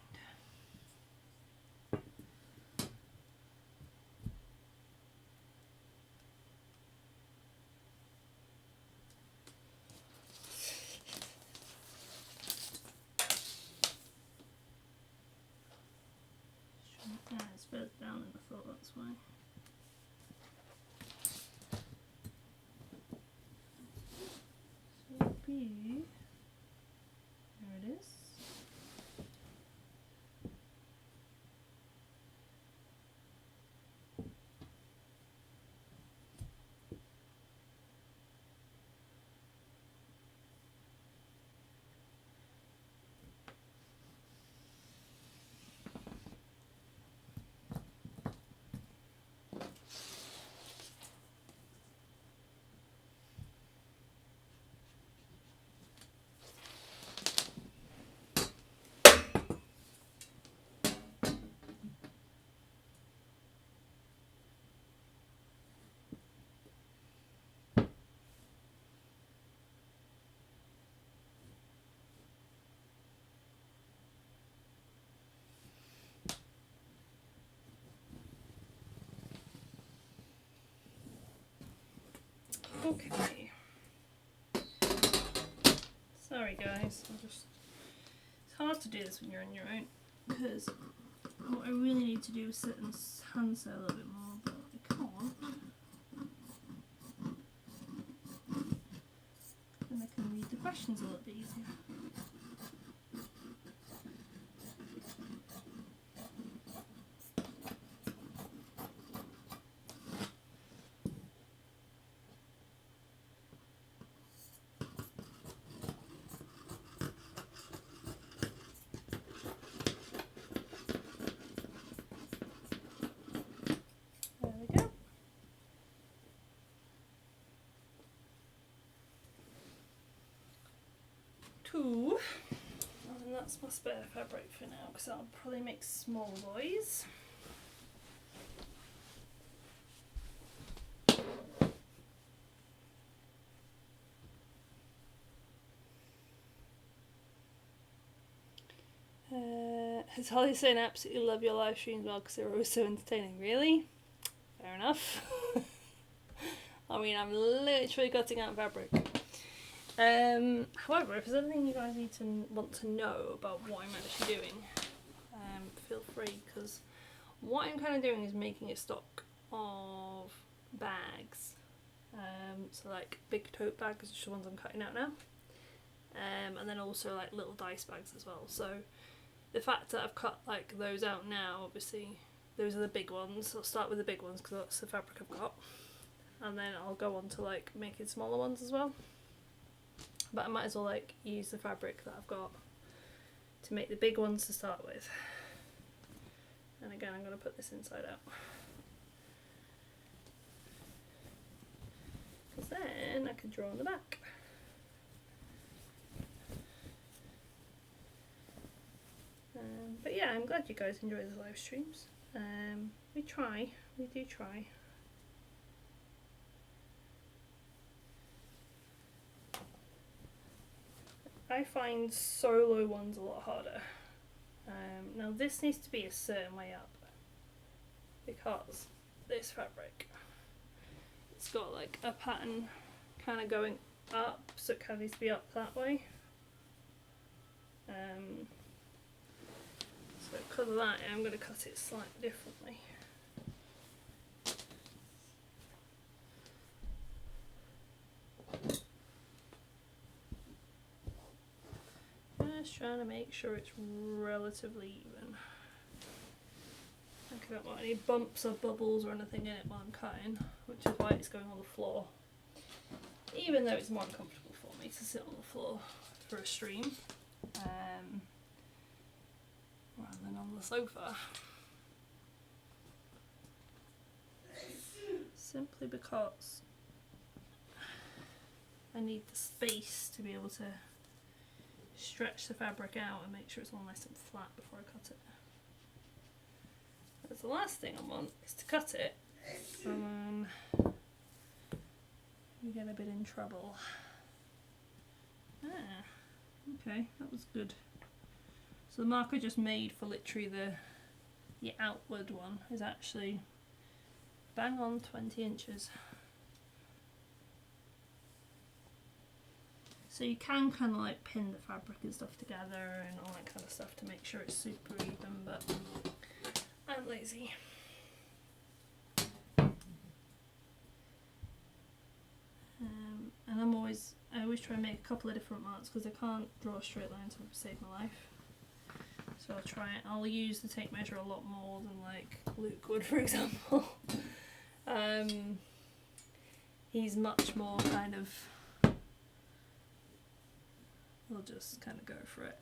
S1: Yeah, it's further down than I thought, that's why. So B, there it is. Okay. Sorry guys, it's hard to do this when you're on your own, because what I really need to do is sit and hand sew a little bit more, but I can't. And I can read the questions a little bit easier. There we go. Two. And that's my spare fabric for now, because that'll probably make small boys. As Holly's saying, I absolutely love your live streams, well, because they're always so entertaining. Really? Fair enough. I mean, I'm literally cutting out fabric. However, if there's anything you guys want to know about what I'm actually doing, feel free, because what I'm kind of doing is making a stock of bags. So like big tote bags, which are the ones I'm cutting out now. And then also like little dice bags as well. So the fact that I've cut like those out now, obviously those are the big ones. I'll start with the big ones because that's the fabric I've got, and then I'll go on to like making smaller ones as well. But I might as well like use the fabric that I've got to make the big ones to start with. And again, I'm going to put this inside out, because then I can draw on the back. But yeah, I'm glad you guys enjoy the live streams. We do try. I find solo ones a lot harder. Now this needs to be a certain way up, because this fabric, it's got like a pattern kind of going up, so it kind of needs to be up that way. So because of that, I'm going to cut it slightly differently. Just trying to make sure it's relatively even. I don't want any bumps or bubbles or anything in it while I'm cutting, which is why it's going on the floor. Even though it's more comfortable for me to sit on the floor for a stream, rather than on the sofa. Simply because I need the space to be able to stretch the fabric out and make sure it's all nice and flat before I cut it. Because the last thing I want is to cut it and you get a bit in trouble. Ah, okay, that was good. So the mark I just made for literally the outward one is actually bang on 20 inches. So you can kind of like pin the fabric and stuff together and all that kind of stuff to make sure it's super even, but I'm lazy. And I always try and make a couple of different marks because I can't draw a straight line to save my life. So I'll use the tape measure a lot more than like Luke would, for example. He's much more kind of, he'll just kind of go for it.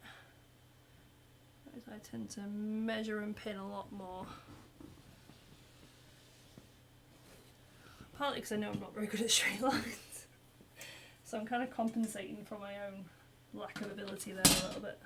S1: Whereas I tend to measure and pin a lot more. Partly because I know I'm not very good at straight lines. So I'm kind of compensating for my own lack of ability there a little bit.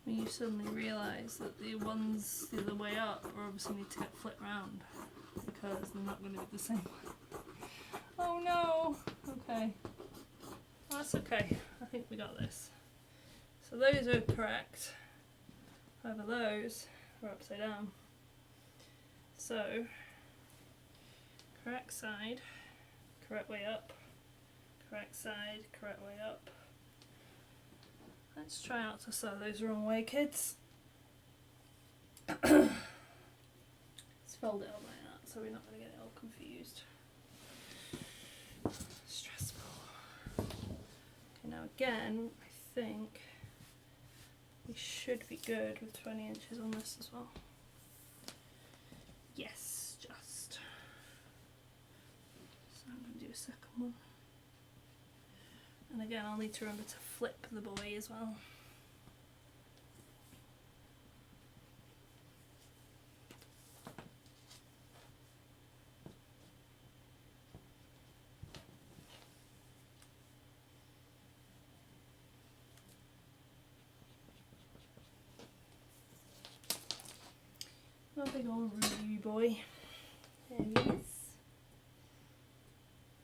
S1: When you suddenly realise that the ones the other way up are obviously need to get flipped round because they're not going to be the same way. Oh no! Okay. That's okay. I think we got this. So those are correct. However, those are upside down. So, correct side, correct way up, correct side, correct way up. Let's try not to sew those the wrong way, kids. Let's fold it up like that so we're not going to get it all confused. Stressful. Okay, now again, I think we should be good with 20 inches on this as well. Yes, just. So I'm going to do a second one. And again, I'll need to remember to flip the boy as well. A big old ruby boy. There he is.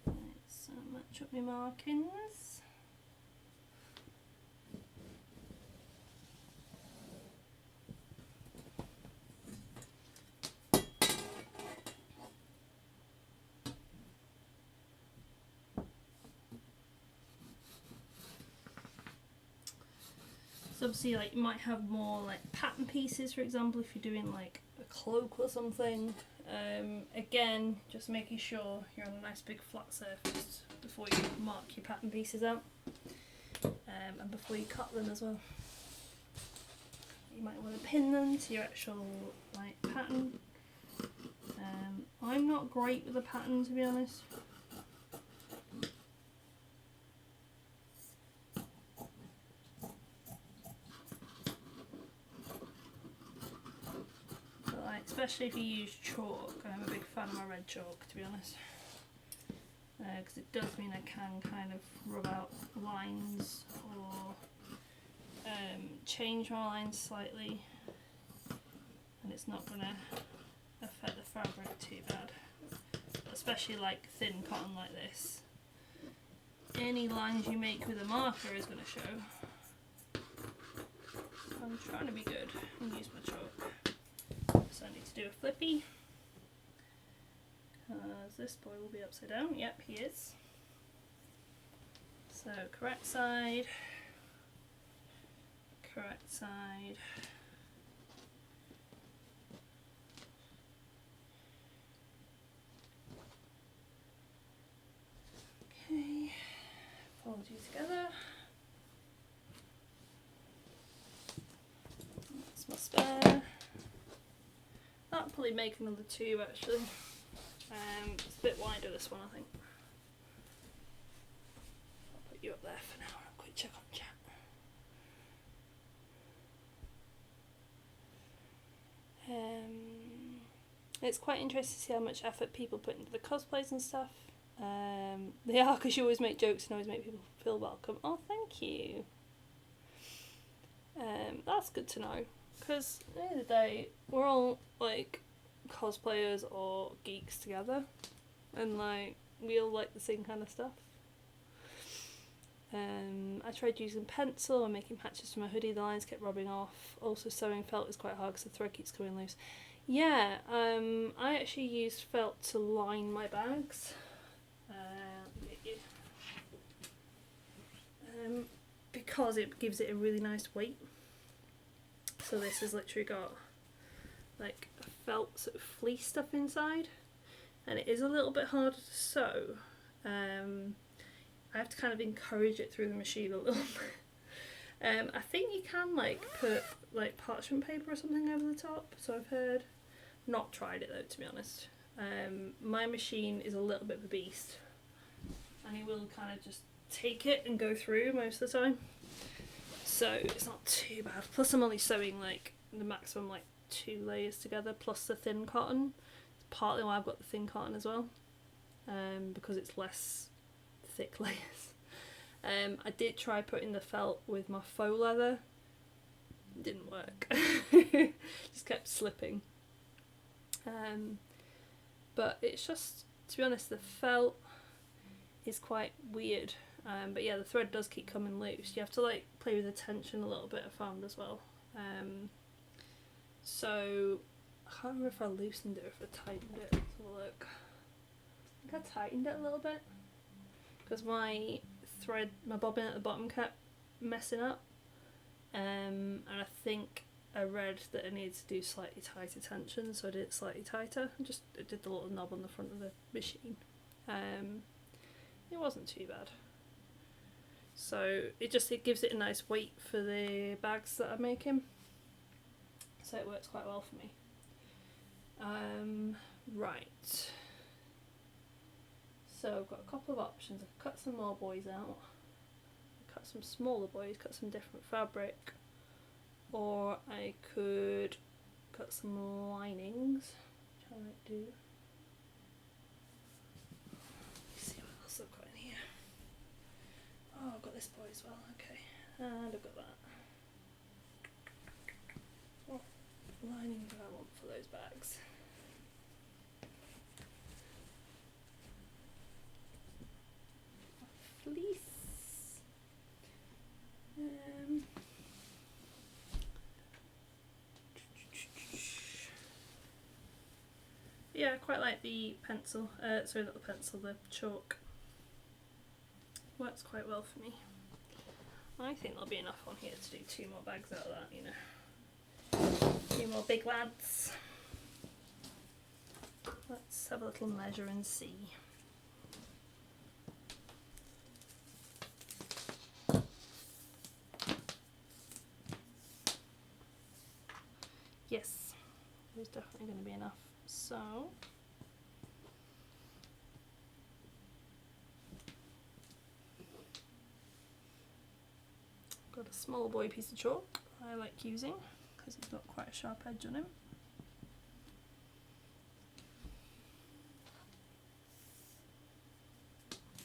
S1: Let's match up my markings. So obviously, like, you might have more like pattern pieces, for example, if you're doing like a cloak or something. Again, just making sure you're on a nice big flat surface before you mark your pattern pieces out, and before you cut them as well. You might want to pin them to your actual like pattern. I'm not great with the pattern, to be honest. Especially if you use chalk. I'm a big fan of my red chalk, to be honest, because it does mean I can kind of rub out lines or change my lines slightly, and it's not going to affect the fabric too bad. especially like thin cotton like this, any lines you make with a marker is going to show. I'm trying to be good and use my chalk. So I need to do a flippy. This boy will be upside down. Yep, he is. So correct side. Correct side. Okay. Fold you together. That's my spare. That'll probably make another two actually. It's a bit wider this one, I think. I'll put you up there for now and I'll quick check on chat. It's quite interesting to see how much effort people put into the cosplays and stuff. They are, because you always make jokes and always make people feel welcome. Oh, thank you. That's good to know, because at the end of the day, we're all like cosplayers or geeks together, and like we all like the same kind of stuff. I tried using pencil and making patches for my hoodie. The lines kept rubbing off. Also, sewing felt is quite hard because the thread keeps coming loose. Yeah, I actually used felt to line my bags. Because it gives it a really nice weight. So this has literally got like a felt sort of fleece stuff inside, and it is a little bit harder to sew. I have to kind of encourage it through the machine a little bit. I think you can like put like parchment paper or something over the top, so I've heard. Not tried it though, to be honest. My machine is a little bit of a beast, and it will kind of just take it and go through most of the time, so it's not too bad. Plus I'm only sewing like the maximum like 2 layers together plus the thin cotton. It's partly why I've got the thin cotton as well, because it's less thick layers. I did try putting the felt with my faux leather. It didn't work. Just kept slipping. But it's just, to be honest, the felt is quite weird. But yeah, the thread does keep coming loose. You have to like play with the tension a little bit, I found as well. So I can't remember if I loosened it or if I tightened it. Let's have a look. I think I tightened it a little bit because my thread, my bobbin at the bottom kept messing up. And I think I read that I needed to do slightly tighter tension, so I did it slightly tighter. I did the little knob on the front of the machine. It wasn't too bad. So it gives it a nice weight for the bags that I'm making. So it works quite well for me. Right. So I've got a couple of options. I could cut some more boys out, cut some smaller boys, cut some different fabric, or I could cut some linings, which I might do. Let's see what else I've got in here. Oh, I've got this boy as well, okay. And I've got that. What lining do I want for those bags? Fleece. Yeah, I quite like the pencil. Sorry, not the pencil, the chalk. Works quite well for me. I think there'll be enough on here to do 2 more bags out of that, you know. 2 more big lads. Let's have a little measure and see. Yes, there's definitely going to be enough. So, got a small boy piece of chalk I like using because it's got quite a sharp edge on him.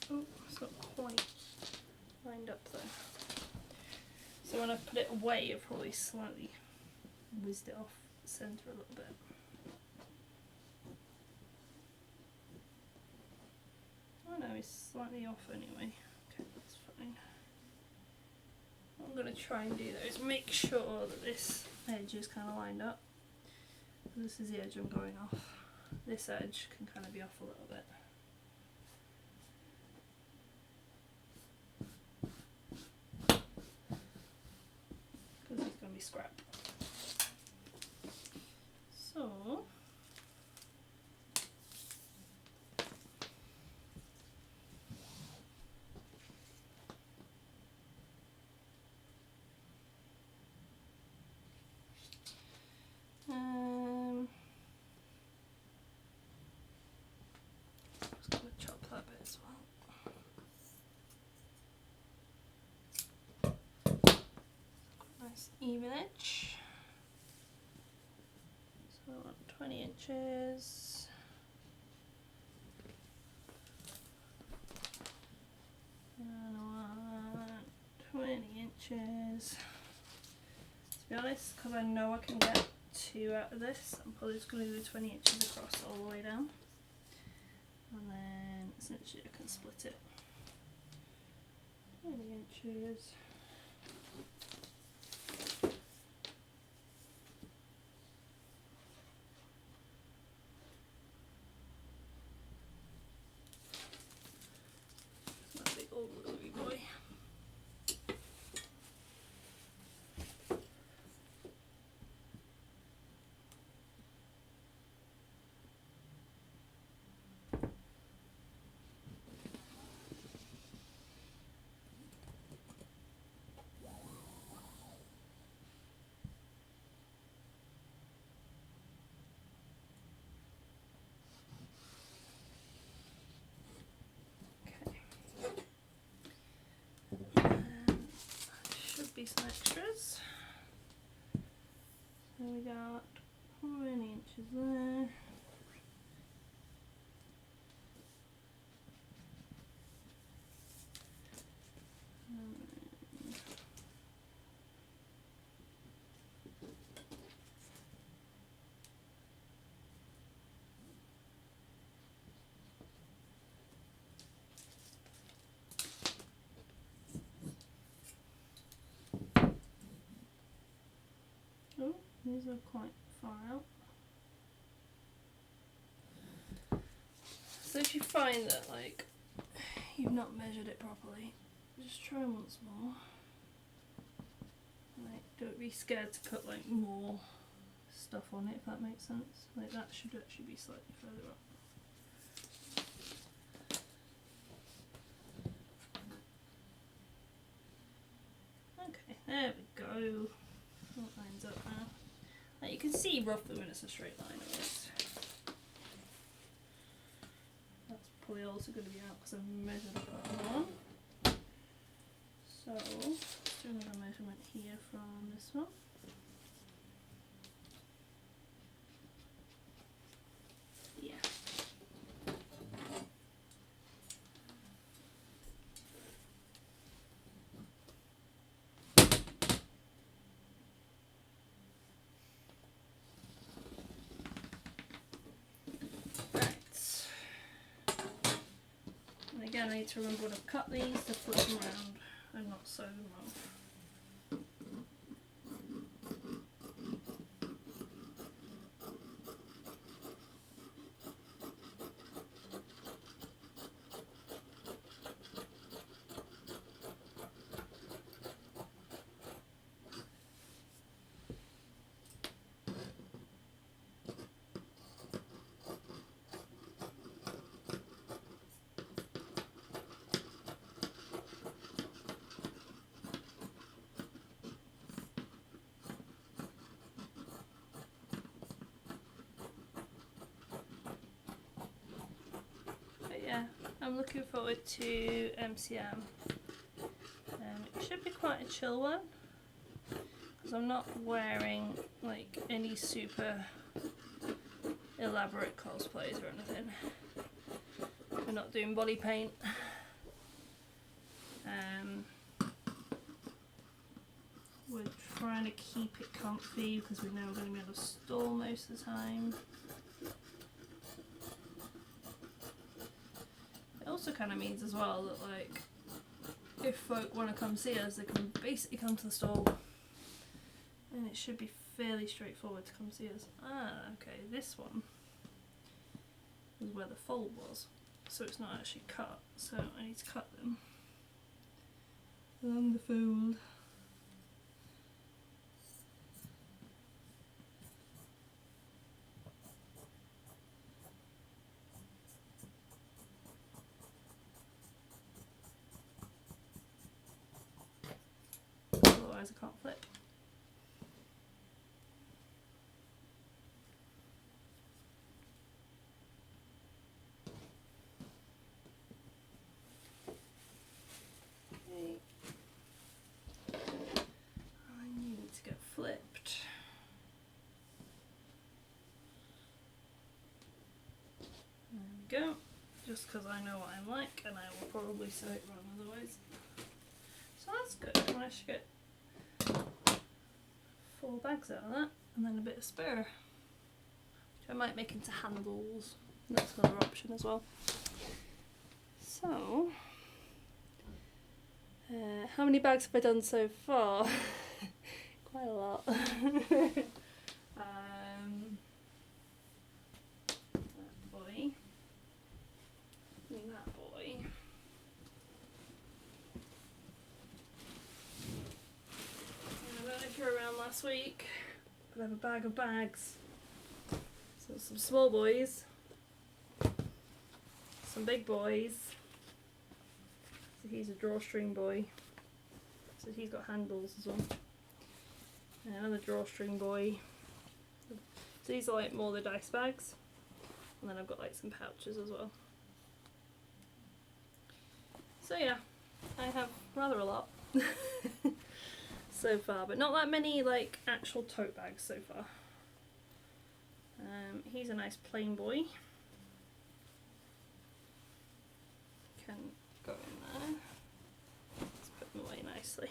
S1: Oh, it's not quite lined up though. So when I put it away, I've probably slightly whizzed it off the centre a little bit. Oh no, he's slightly off anyway. Okay, that's fine. What I'm going to try and do though is make sure that this edge is kind of lined up. This is the edge I'm going off. This edge can kind of be off a little bit. Because it's going to be scrap. So, just going to chop that bit as well. Nice even edge. So I want 20 inches. And I want 20 inches. To be honest, because I know I can get 2 out of this, I'm probably just going to do 20 inches across all the way down. And then essentially I can split it. 20 inches. My big old Louis boy. Be some extras. So we got 20 inches there. Oh, these are quite far out. So if you find that like you've not measured it properly, just try once more. Like, don't be scared to put like more stuff on it, if that makes sense. Like that should actually be slightly further up. Okay, there we go. That lines up now. Like you can see roughly when it's a straight line at least. That's probably also going to be out because I've measured up that one. So let's do another measurement here from this one. Yeah. Again, I need to remember when I've cut these to flip them around and not sew them off. Yeah, I'm looking forward to MCM. It should be quite a chill one because I'm not wearing like any super elaborate cosplays or anything. We're not doing body paint. We're trying to keep it comfy because we know we're going to be able to stall most of the time. also kind of means as well that like if folk want to come see us, they can basically come to the store and it should be fairly straightforward to come see us. Ah, okay, this one is where the fold was, so it's not actually cut, so I need to cut them along the fold. Otherwise I can't flip. Okay. I need to get flipped. There we go. Just because I know what I'm like, and I will probably sew it wrong otherwise. So that's good. I managed to get 4 bags out of that, and then a bit of spare, which I might make into handles. That's another option as well. So, how many bags have I done so far? Quite a lot. That boy. And that boy. I don't know if you were around last week, but I have a bag of bags. So some small boys, some big boys. So he's a drawstring boy. So he's got handles as well. And another drawstring boy. So these are like more the dice bags. And then I've got like some pouches as well. So yeah, I have rather a lot so far, but not that many like actual tote bags so far. He's a nice plain boy. Can go in there. Let's put him away nicely.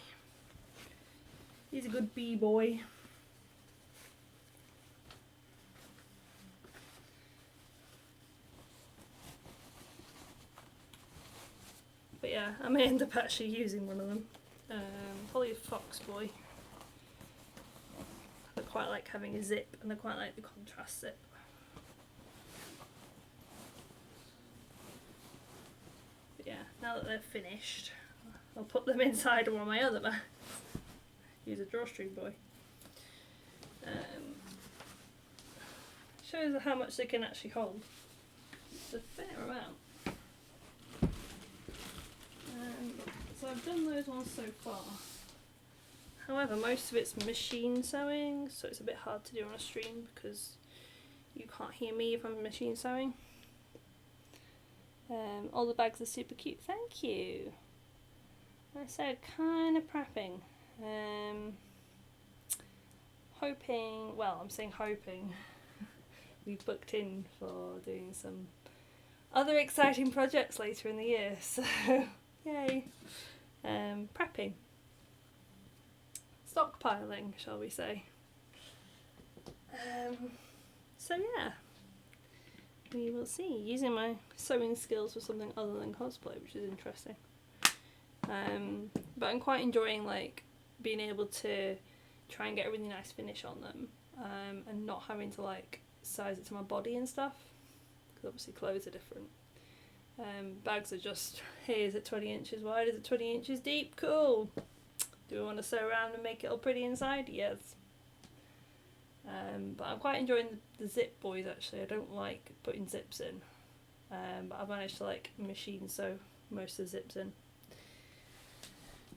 S1: He's a good bee boy. But yeah, I may end up actually using one of them. Probably a fox boy. I quite like having a zip, and I quite like the contrast zip. But yeah, now that they're finished, I'll put them inside one of my other bags. Use a drawstring boy. Shows how much they can actually hold. It's a fair amount. So I've done those ones so far. However, most of it's machine sewing, so it's a bit hard to do on a stream because you can't hear me if I'm machine sewing. All the bags are super cute, thank you. I said kind of prepping. Hoping, well, I'm saying hoping, we've booked in for doing some other exciting projects later in the year, so yay. Prepping. Stockpiling, shall we say. So yeah, we will see. Using my sewing skills for something other than cosplay, which is interesting. But I'm quite enjoying like being able to try and get a really nice finish on them, and not having to like size it to my body and stuff, because obviously clothes are different. Bags are just, hey, is it 20 inches wide, is it 20 inches deep, cool. Do we want to sew around and make it all pretty inside? Yes. But I'm quite enjoying the zip boys actually. I don't like putting zips in, but I've managed to like machine sew most of the zips in.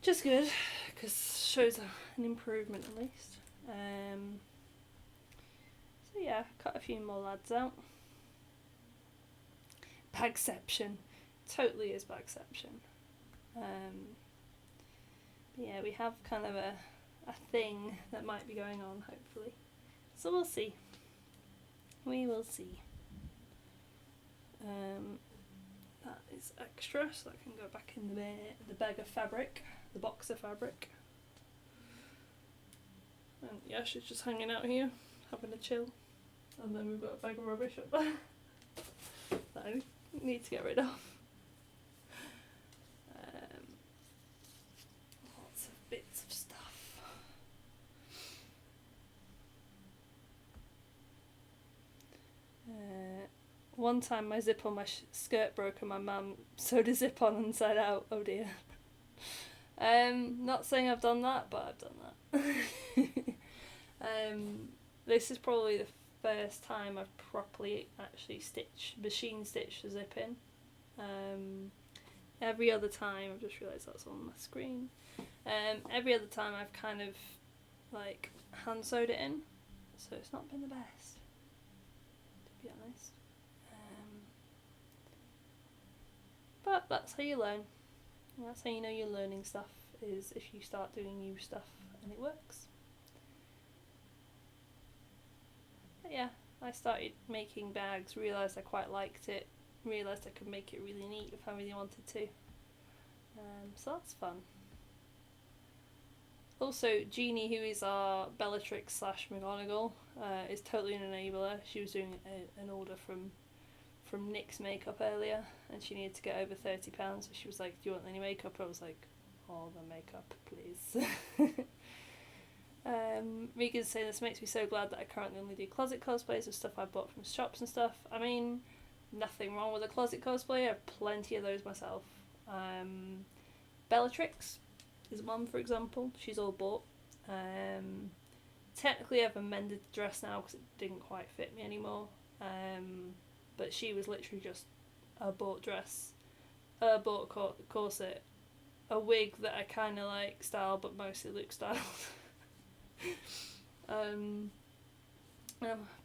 S1: Just good, because shows an improvement at least. So yeah, cut a few more lads out. Bagception, totally is bagception. Yeah, we have kind of a thing that might be going on, hopefully. So we'll see. We will see. That is extra, so that can go back in the bag of fabric, the box of fabric. And yeah, she's just hanging out here, having a chill. And then we've got a bag of rubbish up there that I need to get rid of. one time my zip on my skirt broke and my mum sewed a zip on inside out. Oh dear. Not saying I've done that, but I've done that. This is probably the first time I've properly actually machine stitched a zip in. Every other time, I've just realised that's on my screen. Every other time I've kind of like hand sewed it in, so it's not been the best, to be honest. But that's how you learn. That's how you know you're learning stuff, is if you start doing new stuff and it works. But yeah, I started making bags, realised I quite liked it, realised I could make it really neat if I really wanted to. So that's fun. Also, Jeannie, who is our Bellatrix / McGonagall, is totally an enabler. She was doing an order from NYX makeup earlier, and she needed to get over £30, so she was like, do you want any makeup? I was like, all the makeup, please. Regan's saying, this makes me so glad that I currently only do closet cosplays of stuff I bought from shops and stuff. I mean, nothing wrong with a closet cosplay, I have plenty of those myself. Bellatrix is one, for example. She's all bought. Technically I've amended the dress now because it didn't quite fit me anymore. But she was literally just a bought dress, a bought corset, a wig that I kind of like style but mostly look styled. I'm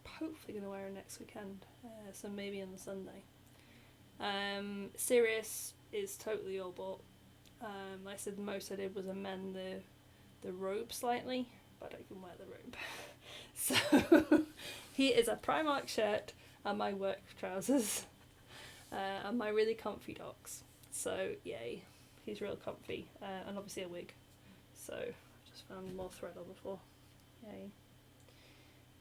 S1: hopefully going to wear her next weekend, so maybe on the Sunday. Sirius is totally all bought. Like I said, the most I did was amend the robe slightly, but I don't even wear the robe. So he is a Primark shirt and my work trousers and my really comfy docs. So yay, he's real comfy, and obviously a wig. So I just found more thread on the floor. Yay.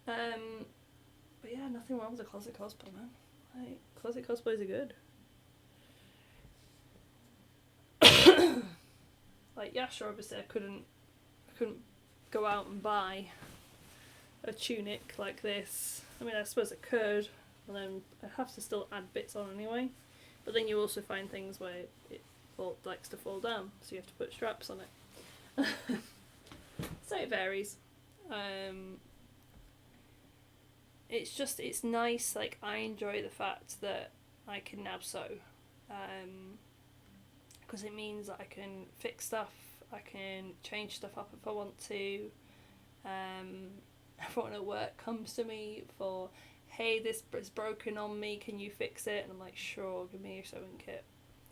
S1: But yeah, nothing wrong with a closet cosplay, man. Like, closet cosplays are good. Like, yeah, sure, obviously I couldn't go out and buy a tunic like this. I mean, I suppose I could, and then I have to still add bits on anyway. But then you also find things where it likes to fall down, so you have to put straps on it. So it varies. It's nice, like, I enjoy the fact that I can now sew. Because it means that I can fix stuff, I can change stuff up if I want to. Everyone at work comes to me for, hey, this is broken on me, can you fix it? And I'm like, sure, give me your sewing kit,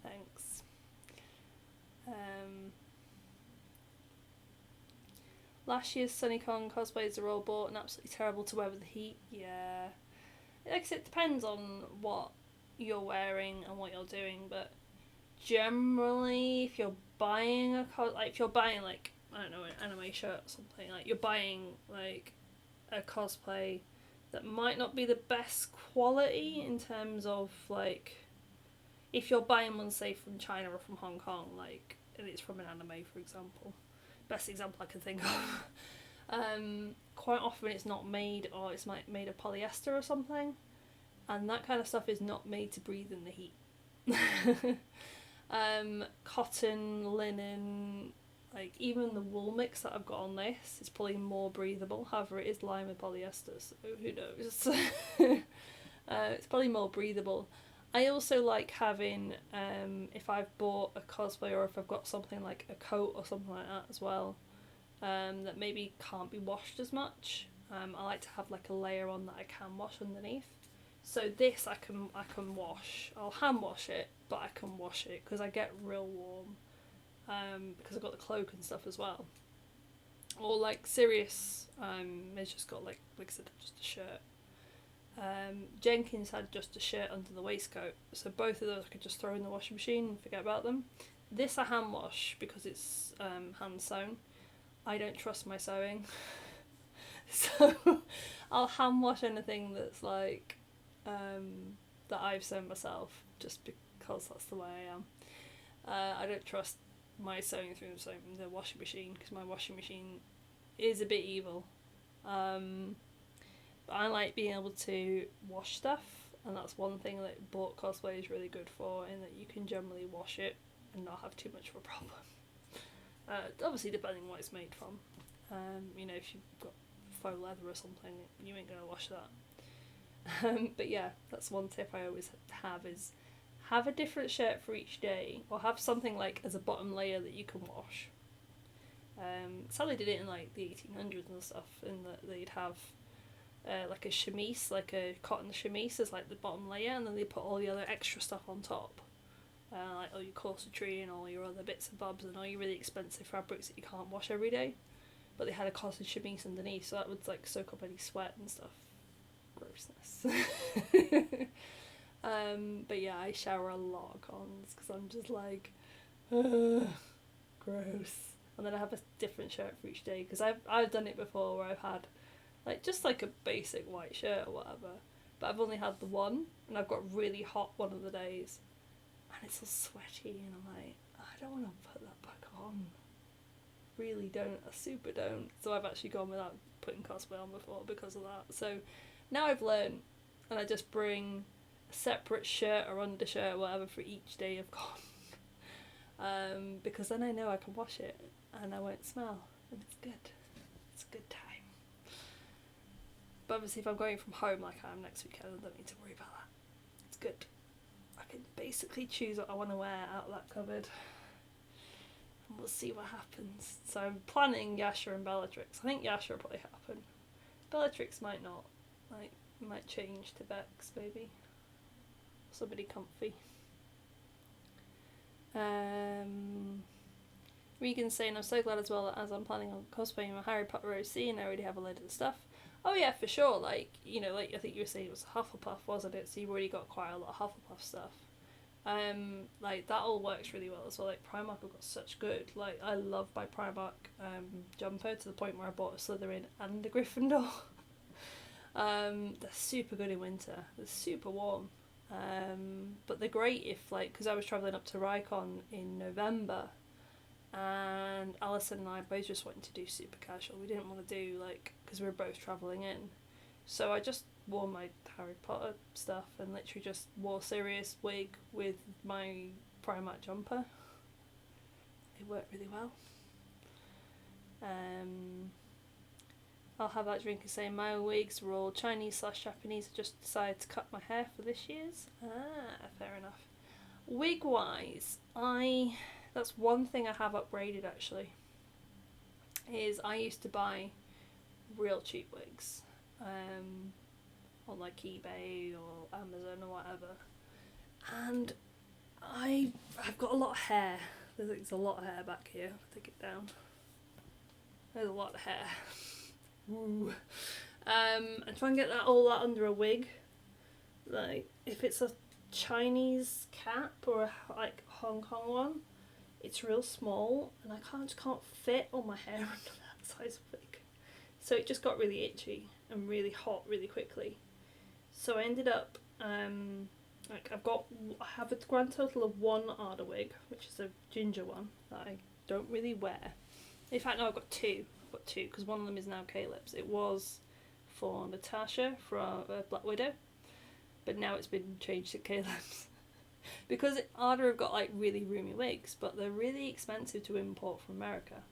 S1: thanks. Last year's SunnyCon cosplays are all bought and absolutely terrible to wear with the heat. Yeah, I guess it depends on what you're wearing and what you're doing, but generally, if you're buying if you're buying, like, I don't know, an anime shirt or something, like, you're buying like a cosplay that might not be the best quality in terms of, like, if you're buying one, say, from China or from Hong Kong, like, and it's from an anime, for example, best example I can think of. Quite often it's not made, or it's made of polyester or something, and that kind of stuff is not made to breathe in the heat. Cotton, linen, like even the wool mix that I've got on this is probably more breathable. However, it is lined with polyester, so who knows. It's probably more breathable. I also like having, if I've bought a cosplay or if I've got something like a coat or something like that as well, that maybe can't be washed as much, I like to have like a layer on that I can wash underneath. So this I can wash. I'll hand wash it, but I can wash it because I get real warm, because I've got the cloak and stuff as well. Or like Sirius, has just got like I said, just a shirt. Jenkins had just a shirt under the waistcoat, so both of those I could just throw in the washing machine and forget about them. This I hand wash because it's hand sewn. I don't trust my sewing, so I'll hand wash anything that's like that I've sewn myself, just because that's the way I am. I don't trust my sewing through the washing machine because my washing machine is a bit evil. But I like being able to wash stuff and that's one thing that bulk cosplay is really good for, in that you can generally wash it and not have too much of a problem. Obviously depending on what it's made from. You know, if you've got faux leather or something, you ain't gonna wash that. But yeah, that's one tip I always have, is have a different shirt for each day, or have something like as a bottom layer that you can wash. Sally did it in like the 1800s and stuff, in that they'd have like a chemise, like a cotton chemise as like the bottom layer, and then they put all the other extra stuff on top. Like all your corsetry and all your other bits and bobs and all your really expensive fabrics that you can't wash every day. But they had a cotton chemise underneath, so that would like soak up any sweat and stuff. Grossness. But yeah, I shower a lot of cons because I'm just like, gross. And then I have a different shirt for each day, because I've done it before where I've had like just like a basic white shirt or whatever, but I've only had the one, and I've got really hot one of the days, and it's all sweaty, and I'm like, I don't want to put that back on. Really don't. I super don't. So I've actually gone without putting cosplay on before because of that. So now I've learned, and I just bring a separate shirt or undershirt or whatever for each day of con. Because then I know I can wash it and I won't smell, and it's good. It's a good time. But obviously if I'm going from home like I am next weekend, I don't need to worry about that. It's good. I can basically choose what I want to wear out of that cupboard, and we'll see what happens. So I'm planning Yasha and Bellatrix. I think Yasha will probably happen. Bellatrix might not. Like, it might change to Bex maybe. Somebody comfy. Regan's saying, I'm so glad as well that as I'm planning on cosplaying my Harry Potter OC and I already have a load of the stuff. Oh yeah, for sure, like, you know, like I think you were saying it was Hufflepuff, wasn't it? So you've already got quite a lot of Hufflepuff stuff. Like that all works really well as well. Like Primark have got such good, like I love my Primark jumper to the point where I bought a Slytherin and a Gryffindor. They're super good in winter. They're super warm. But they're great if, like, because I was travelling up to Rykon in November, and Alison and I both just wanted to do super casual. We didn't want to do, like, because we were both travelling in. So I just wore my Harry Potter stuff and literally just wore Sirius wig with my Primark jumper. It worked really well. I'll have that drink and say my wigs were all Chinese/Japanese. I just decided to cut my hair for this year's. Fair enough. Wig wise, that's one thing I have upgraded actually. Is I used to buy real cheap wigs, on like eBay or Amazon or whatever, and I've got a lot of hair. There's a lot of hair back here. I'll take it down. There's a lot of hair. Woo. And try and get all that under a wig. Like if it's a Chinese cap or a like Hong Kong one, it's real small, and I just can't fit all my hair under that size wig. So it just got really itchy and really hot really quickly. So I ended up like I have a grand total of one Arda wig, which is a ginger one that I don't really wear. In fact, no, I've got two because one of them is now Caleb's. It was for Natasha from Black Widow, but now it's been changed to Caleb's. Because Arda have got like really roomy wigs, but they're really expensive to import from America.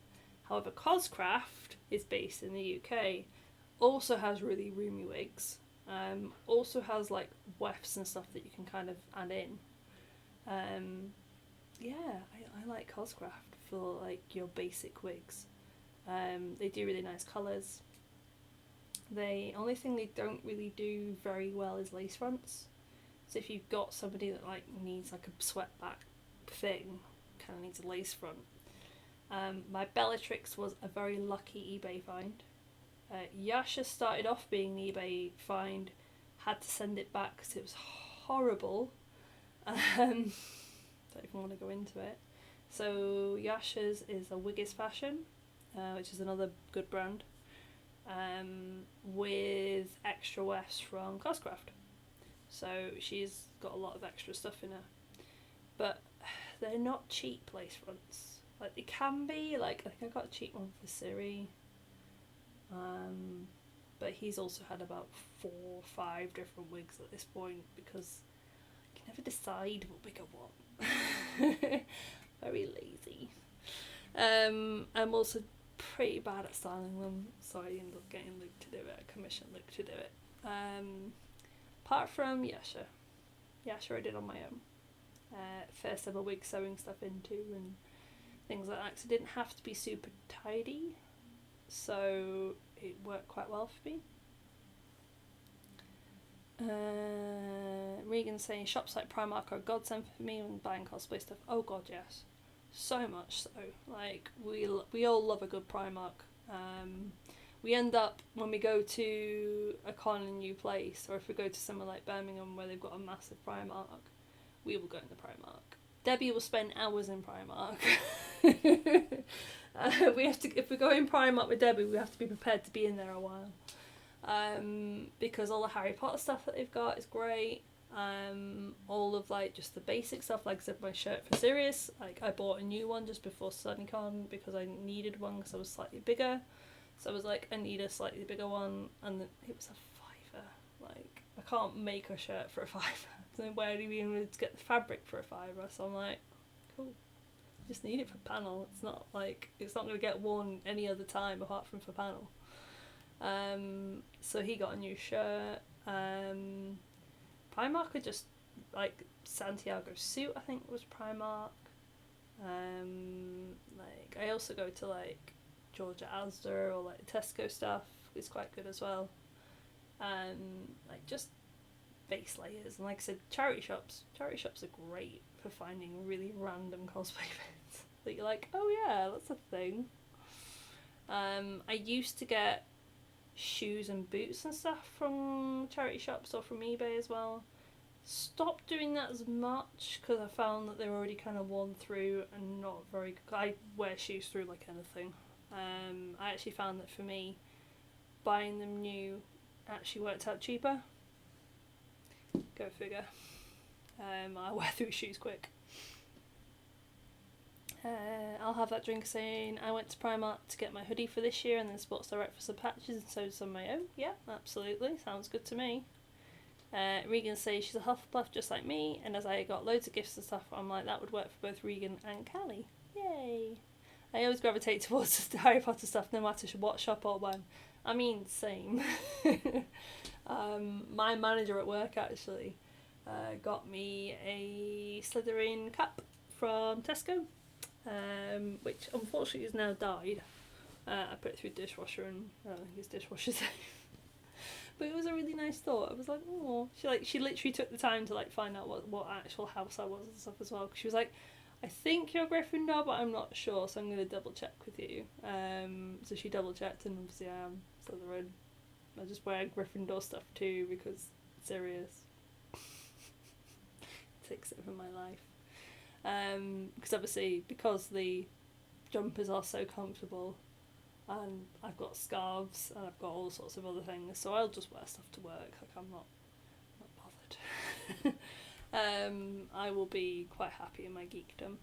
S1: However, Coscraft is based in the UK, also has really roomy wigs, also has like wefts and stuff that you can kind of add in. Yeah, I like Coscraft for like your basic wigs. They do really nice colours. The only thing they don't really do very well is lace fronts. So if you've got somebody that like needs like a sweat back thing, kind of needs a lace front. My Bellatrix was a very lucky eBay find. Yasha started off being an eBay find, had to send it back because it was horrible. Don't even want to go into it. So Yasha's is a Wiggis Fashion, which is another good brand, with extra wefts from Coscraft. So she's got a lot of extra stuff in her, but they're not cheap lace fronts. Like they can be. Like I think I got a cheap one for Siri, but he's also had about 4 or 5 different wigs at this point because I can never decide what wig I want. Very lazy. I'm also pretty bad at styling them, so I ended up getting Luke to do it. I commissioned Luke to do it. Apart from Yasha I did on my own. First ever wig sewing stuff into and things like that, 'cause it didn't have to be super tidy, so it worked quite well for me. Regan's saying shops like Primark are a godsend for me when buying cosplay stuff. Oh god, yes, so much so. Like we all love a good Primark. We end up, when we go to a con in a new place, or if we go to somewhere like Birmingham where they've got a massive Primark, we will go in the Primark. Debbie will spend hours in Primark. We have to, if we go in Primark with Debbie, we have to be prepared to be in there a while. Because all the Harry Potter stuff that they've got is great. All of like just the basic stuff, like I said, my shirt for Sirius, like I bought a new one just before SunnyCon because I needed one because I was slightly bigger. So I was like, I need a slightly bigger one, and it was a £5. Like, I can't make a shirt for a £5. So where do we even get the fabric for a £5? So I'm like, cool. Just need it for panel. It's not like, it's not going to get worn any other time apart from for panel. So he got a new shirt. Primark are just like Santiago's suit, I think was Primark. Like I also go to like Georgia Asda or like Tesco stuff is quite good as well. Like just base layers, and like I said, charity shops are great for finding really random cosplay bits that you're like, oh yeah, that's a thing. I used to get shoes and boots and stuff from charity shops or from eBay as well. Stopped doing that as much because I found that they were already kind of worn through and not very good. I wear shoes through like anything. I actually found that for me, buying them new actually worked out cheaper. Go figure. I wear through shoes quick. I'll have that drink saying I went to Primark to get my hoodie for this year and then Sports Direct for some patches and sewed some of my own. Yeah, absolutely. Sounds good to me. Regan says she's a Hufflepuff just like me, and as I got loads of gifts and stuff, I'm like, that would work for both Regan and Callie. Yay! I always gravitate towards the Harry Potter stuff no matter what shop or when. I mean, same. My manager at work actually got me a Slytherin cap from Tesco, which unfortunately has now died. I put it through the dishwasher and I don't think it's dishwasher safe. But it was a really nice thought. I was like, oh, she literally took the time to like find out what actual house I was and stuff as well. 'Cause she was like, I think you're Gryffindor, but I'm not sure, so I'm going to double check with you. So she double checked, and obviously I am Slytherin. I just wear Gryffindor stuff too because it's serious. Takes over my life. Because obviously, because the jumpers are so comfortable, and I've got scarves and I've got all sorts of other things, so I'll just wear stuff to work. Like I'm not bothered. I will be quite happy in my geekdom.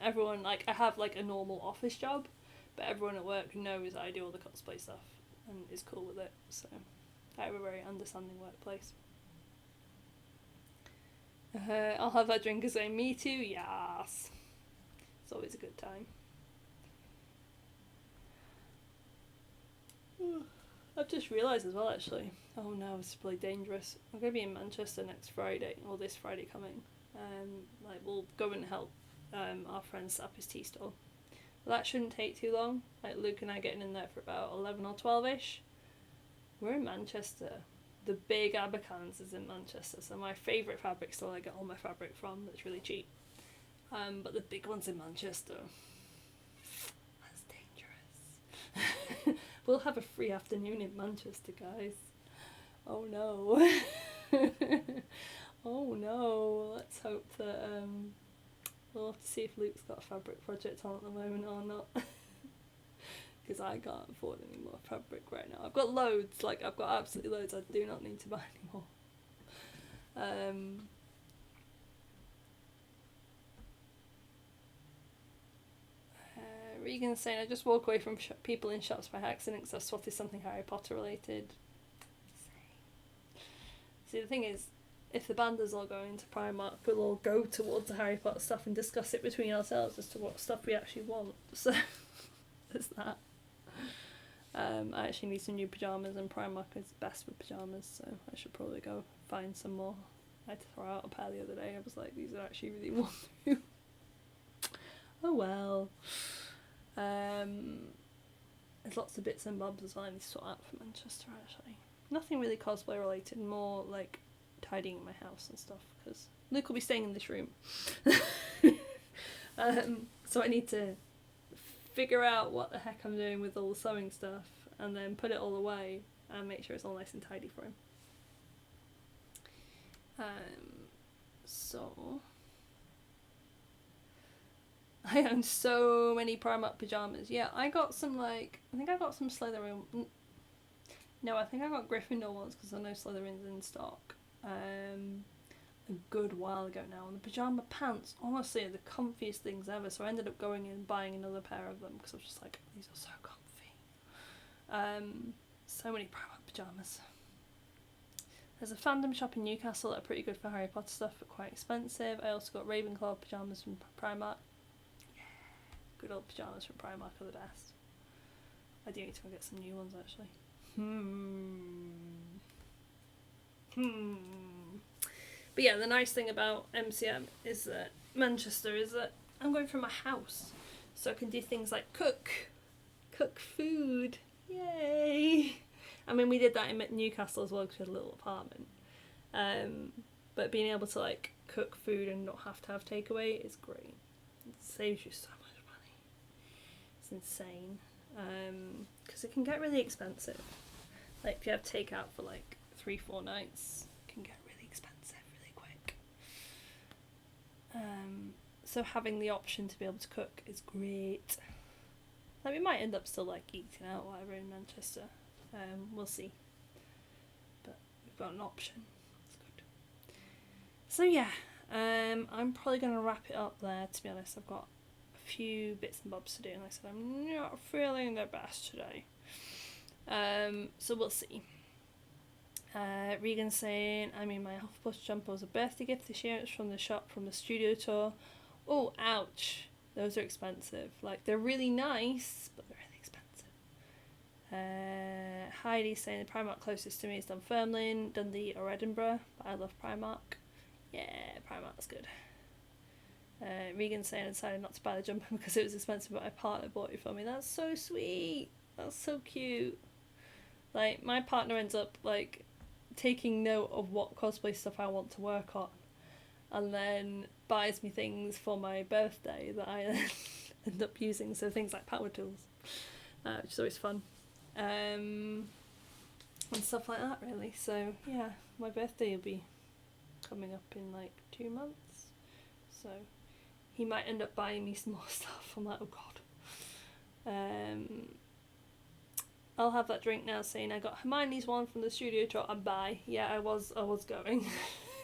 S1: Everyone, like, I have like a normal office job, but everyone at work knows I do all the cosplay stuff and is cool with it, so I have a very understanding workplace. I'll have that drink and say, me too, yes. It's always a good time. I've just realised as well actually, oh no, it's really dangerous. I'm going to be in Manchester next Friday, or this Friday coming. Like we'll go and help our friend set up his tea stall. That shouldn't take too long. Like Luke and I getting in there for about 11 or 12ish. We're in Manchester. The big Abercans is in Manchester, so my favourite fabric store I get all my fabric from that's really cheap. But the big one's in Manchester. That's dangerous. We'll have a free afternoon in Manchester, guys. Oh no. Oh no. Let's hope that we'll have to see if Luke's got a fabric project on at the moment or not. Because I can't afford any more fabric right now. I've got loads, like I've got absolutely loads. I do not need to buy any more. Regan's saying I just walk away from people in shops by accident because I've spotted something Harry Potter related. See, the thing is, if the banders all go into Primark, we'll all go towards the Harry Potter stuff and discuss it between ourselves as to what stuff we actually want. So, there's that. I actually need some new pyjamas, and Primark is best with pyjamas, so I should probably go find some more. I had to throw out a pair the other day. I was like, these are actually really worn through. Oh well. There's lots of bits and bobs as well I need to sort out for Manchester, actually. Nothing really cosplay related, more like tidying my house and stuff, because Luke will be staying in this room. So I need to figure out what the heck I'm doing with all the sewing stuff, and then put it all away and make sure it's all nice and tidy for him. So I own so many Primark pyjamas. Yeah, I got some, like, I think I got some Slytherin. No, I think I got Gryffindor ones because I know Slytherin's in stock. A good while ago now. And the pyjama pants, honestly, are the comfiest things ever. So I ended up going and buying another pair of them because I was just like, these are so comfy. So many Primark pyjamas. There's a fandom shop in Newcastle that are pretty good for Harry Potter stuff, but quite expensive. I also got Ravenclaw pyjamas from Primark. Yeah, good old pyjamas from Primark are the best. I do need to go get some new ones, actually. But yeah, the nice thing about MCM is that Manchester is that I'm going from my house, so I can do things like cook food. Yay! I mean, we did that in Newcastle as well because we had a little apartment. But being able to like cook food and not have to have takeaway is great. It saves you so much money. It's insane. Because it can get really expensive. Like if you have takeout for like 3-4 nights, it can get really expensive really quick. So having the option to be able to cook is great. Like we might end up still like eating out or whatever in Manchester. We'll see. But we've got an option. It's good. So yeah, I'm probably going to wrap it up there, to be honest. I've got a few bits and bobs to do, and like I said, I'm not feeling the best today. So we'll see. Regan's saying, I mean, my Hufflepuff jumper was a birthday gift this year. It's from the shop from the studio tour. Oh, ouch. Those are expensive. Like, they're really nice, but they're really expensive. Heidi's saying the Primark closest to me is Dunfermline, Dundee or Edinburgh, but I love Primark. Yeah, Primark's good. Regan's saying I decided not to buy the jumper because it was expensive, but my partner bought it for me. That's so sweet. That's so cute. Like, my partner ends up, like, taking note of what cosplay stuff I want to work on, and then buys me things for my birthday that I then end up using. So things like power tools, which is always fun. And stuff like that, really. So yeah, my birthday will be coming up in like 2 months, so he might end up buying me some more stuff. I'm like, oh god. I'll have that drink now saying I got Hermione's one from the studio tour and bye. Yeah, I was going.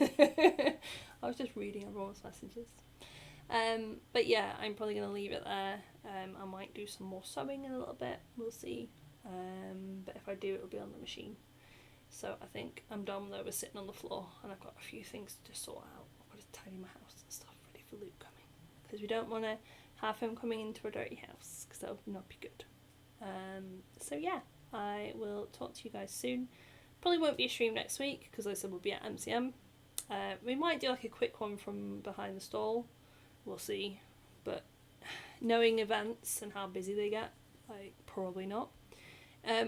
S1: I was just reading everyone's messages. But yeah, I'm probably going to leave it there. I might do some more sewing in a little bit, we'll see. But if I do, it'll be on the machine. So I think I'm done though with sitting on the floor, and I've got a few things to just sort out. I've got to tidy my house and stuff ready for Luke coming, because we don't want to have him coming into a dirty house, because that would not be good. So yeah, I will talk to you guys soon. Probably won't be a stream next week, because like I said, we'll be at MCM. We might do like a quick one from behind the stall, we'll see, but knowing events and how busy they get, like, probably not.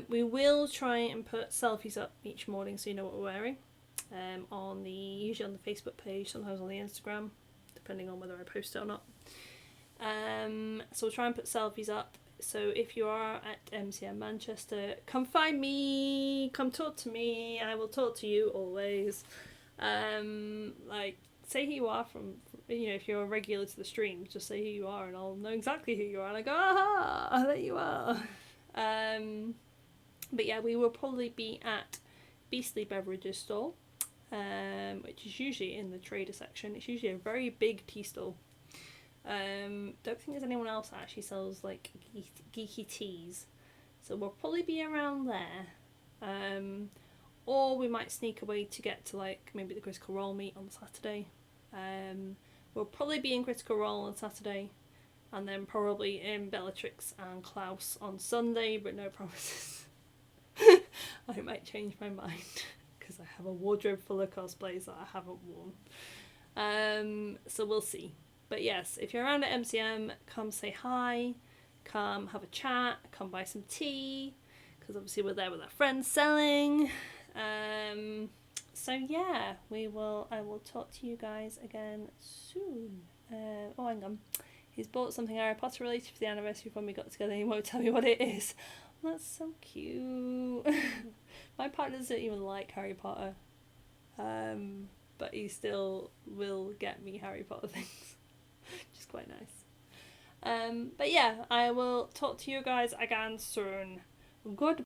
S1: We will try and put selfies up each morning so you know what we're wearing, usually on the Facebook page, sometimes on the Instagram, depending on whether I post it or not. So we'll try and put selfies up. So if you are at MCM Manchester, come find me, come talk to me, I will talk to you always. Like, say who you are from, you know, if you're a regular to the stream, just say who you are and I'll know exactly who you are, and I go, aha, there you are. But yeah, we will probably be at Beastly Beverages stall, which is usually in the trader section. It's usually a very big tea stall. Don't think there's anyone else that actually sells like geeky teas, so we'll probably be around there. or we might sneak away to get to like maybe the Critical Role meet on Saturday. We'll probably be in Critical Role on Saturday, and then probably in Bellatrix and Klaus on Sunday, but no promises. I might change my mind because I have a wardrobe full of cosplays that I haven't worn. So we'll see. But yes, if you're around at MCM, come say hi, come have a chat, come buy some tea, because obviously we're there with our friends selling. So yeah, I will talk to you guys again soon. Oh, hang on. He's bought something Harry Potter related for the anniversary when we got together. He won't tell me what it is. That's so cute. My partner doesn't even like Harry Potter. But he still will get me Harry Potter things. Which is quite nice. But yeah, I will talk to you guys again soon. Goodbye.